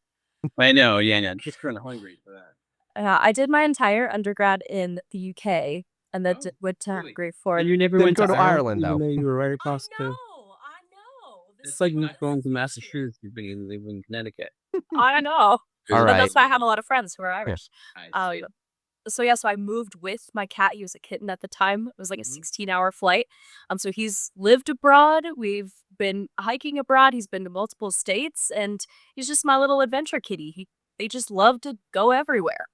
Speaker 1: I know. Yeah. Just kind of hungry for that.
Speaker 3: I did my entire undergrad in the UK, and then went to Hungary for.
Speaker 1: You never
Speaker 2: Then
Speaker 1: went
Speaker 2: go
Speaker 1: to
Speaker 2: to Ireland, though.
Speaker 1: You were right across
Speaker 3: I
Speaker 1: the.
Speaker 3: know.
Speaker 1: It's like not going to Massachusetts. You're being living in Connecticut.
Speaker 3: I know.
Speaker 2: All
Speaker 3: But
Speaker 2: right.
Speaker 3: that's why I have a lot of friends who are Irish. So I moved with my cat. He was a kitten at the time. It was like a 16-hour flight. So he's lived abroad. We've been hiking abroad. He's been to multiple states, and he's just my little adventure kitty. They just love to go everywhere.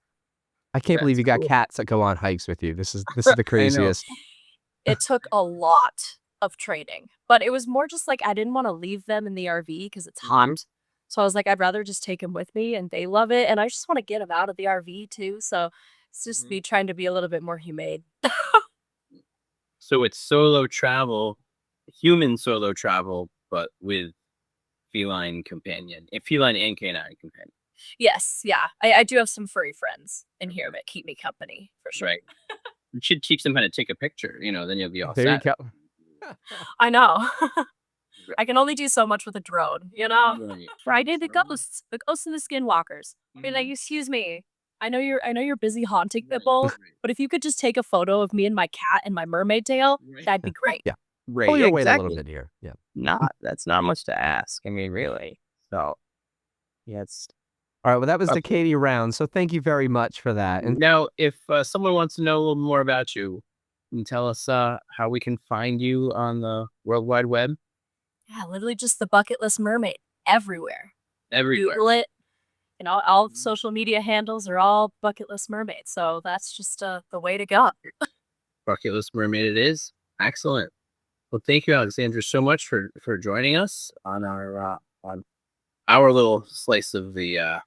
Speaker 2: I can't believe you got
Speaker 1: cool.
Speaker 2: cats that go on hikes with you. This is the craziest.
Speaker 3: It took a lot of training, but it was more just like I didn't want to leave them in the RV because it's hot. So I was like, I'd rather just take them with me, and they love it, and I just want to get them out of the RV too. So it's just me trying to be a little bit more humane.
Speaker 1: So it's solo travel, human solo travel, but with feline companion, feline and canine companion.
Speaker 3: Yes, yeah. I do have some furry friends in here that keep me company for sure.
Speaker 1: Right. You should teach them how to take a picture, then you'll be all
Speaker 2: There you
Speaker 1: set.
Speaker 2: go.
Speaker 3: I know. I can only do so much with a drone,
Speaker 1: Right.
Speaker 3: Friday the ghosts and the skinwalkers. Be like, excuse me. I know you're busy haunting people, but if you could just take a photo of me and my cat and my mermaid tail, that'd be great.
Speaker 2: Yeah.
Speaker 1: Right.
Speaker 2: Pull your weight a
Speaker 1: Exactly.
Speaker 2: little bit here. Yeah.
Speaker 1: That's not much to ask. I mean, really. So, yeah, it's
Speaker 2: All right. Well, that was the Katie round. So thank you very much for that. And
Speaker 1: now, if someone wants to know a little more about you, can you tell us how we can find you on the World Wide Web?
Speaker 3: Yeah, literally just the Bucket List Mermaid everywhere.
Speaker 1: Everywhere.
Speaker 3: Google it. All social media handles are all Bucket List Mermaid. So that's just the way to go.
Speaker 1: Bucket List Mermaid it is. Excellent. Well, thank you, Alexandra, so much for joining us on our little slice of the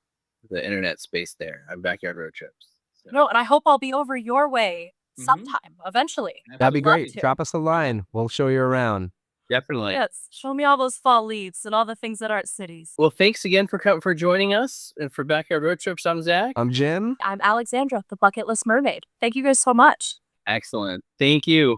Speaker 1: internet space there on Backyard Road Trips. So.
Speaker 3: No, and I hope I'll be over your way sometime, eventually.
Speaker 2: That'd be great. Drop us a line. We'll show you around.
Speaker 1: Definitely.
Speaker 3: Yes. Show me all those fall leaves and all the things that aren't cities.
Speaker 1: Well, thanks again for joining us. And for Backyard Road Trips, I'm Zack.
Speaker 2: I'm Jim.
Speaker 3: I'm Alexandra, the Bucket List Mermaid. Thank you guys so much.
Speaker 1: Excellent. Thank you.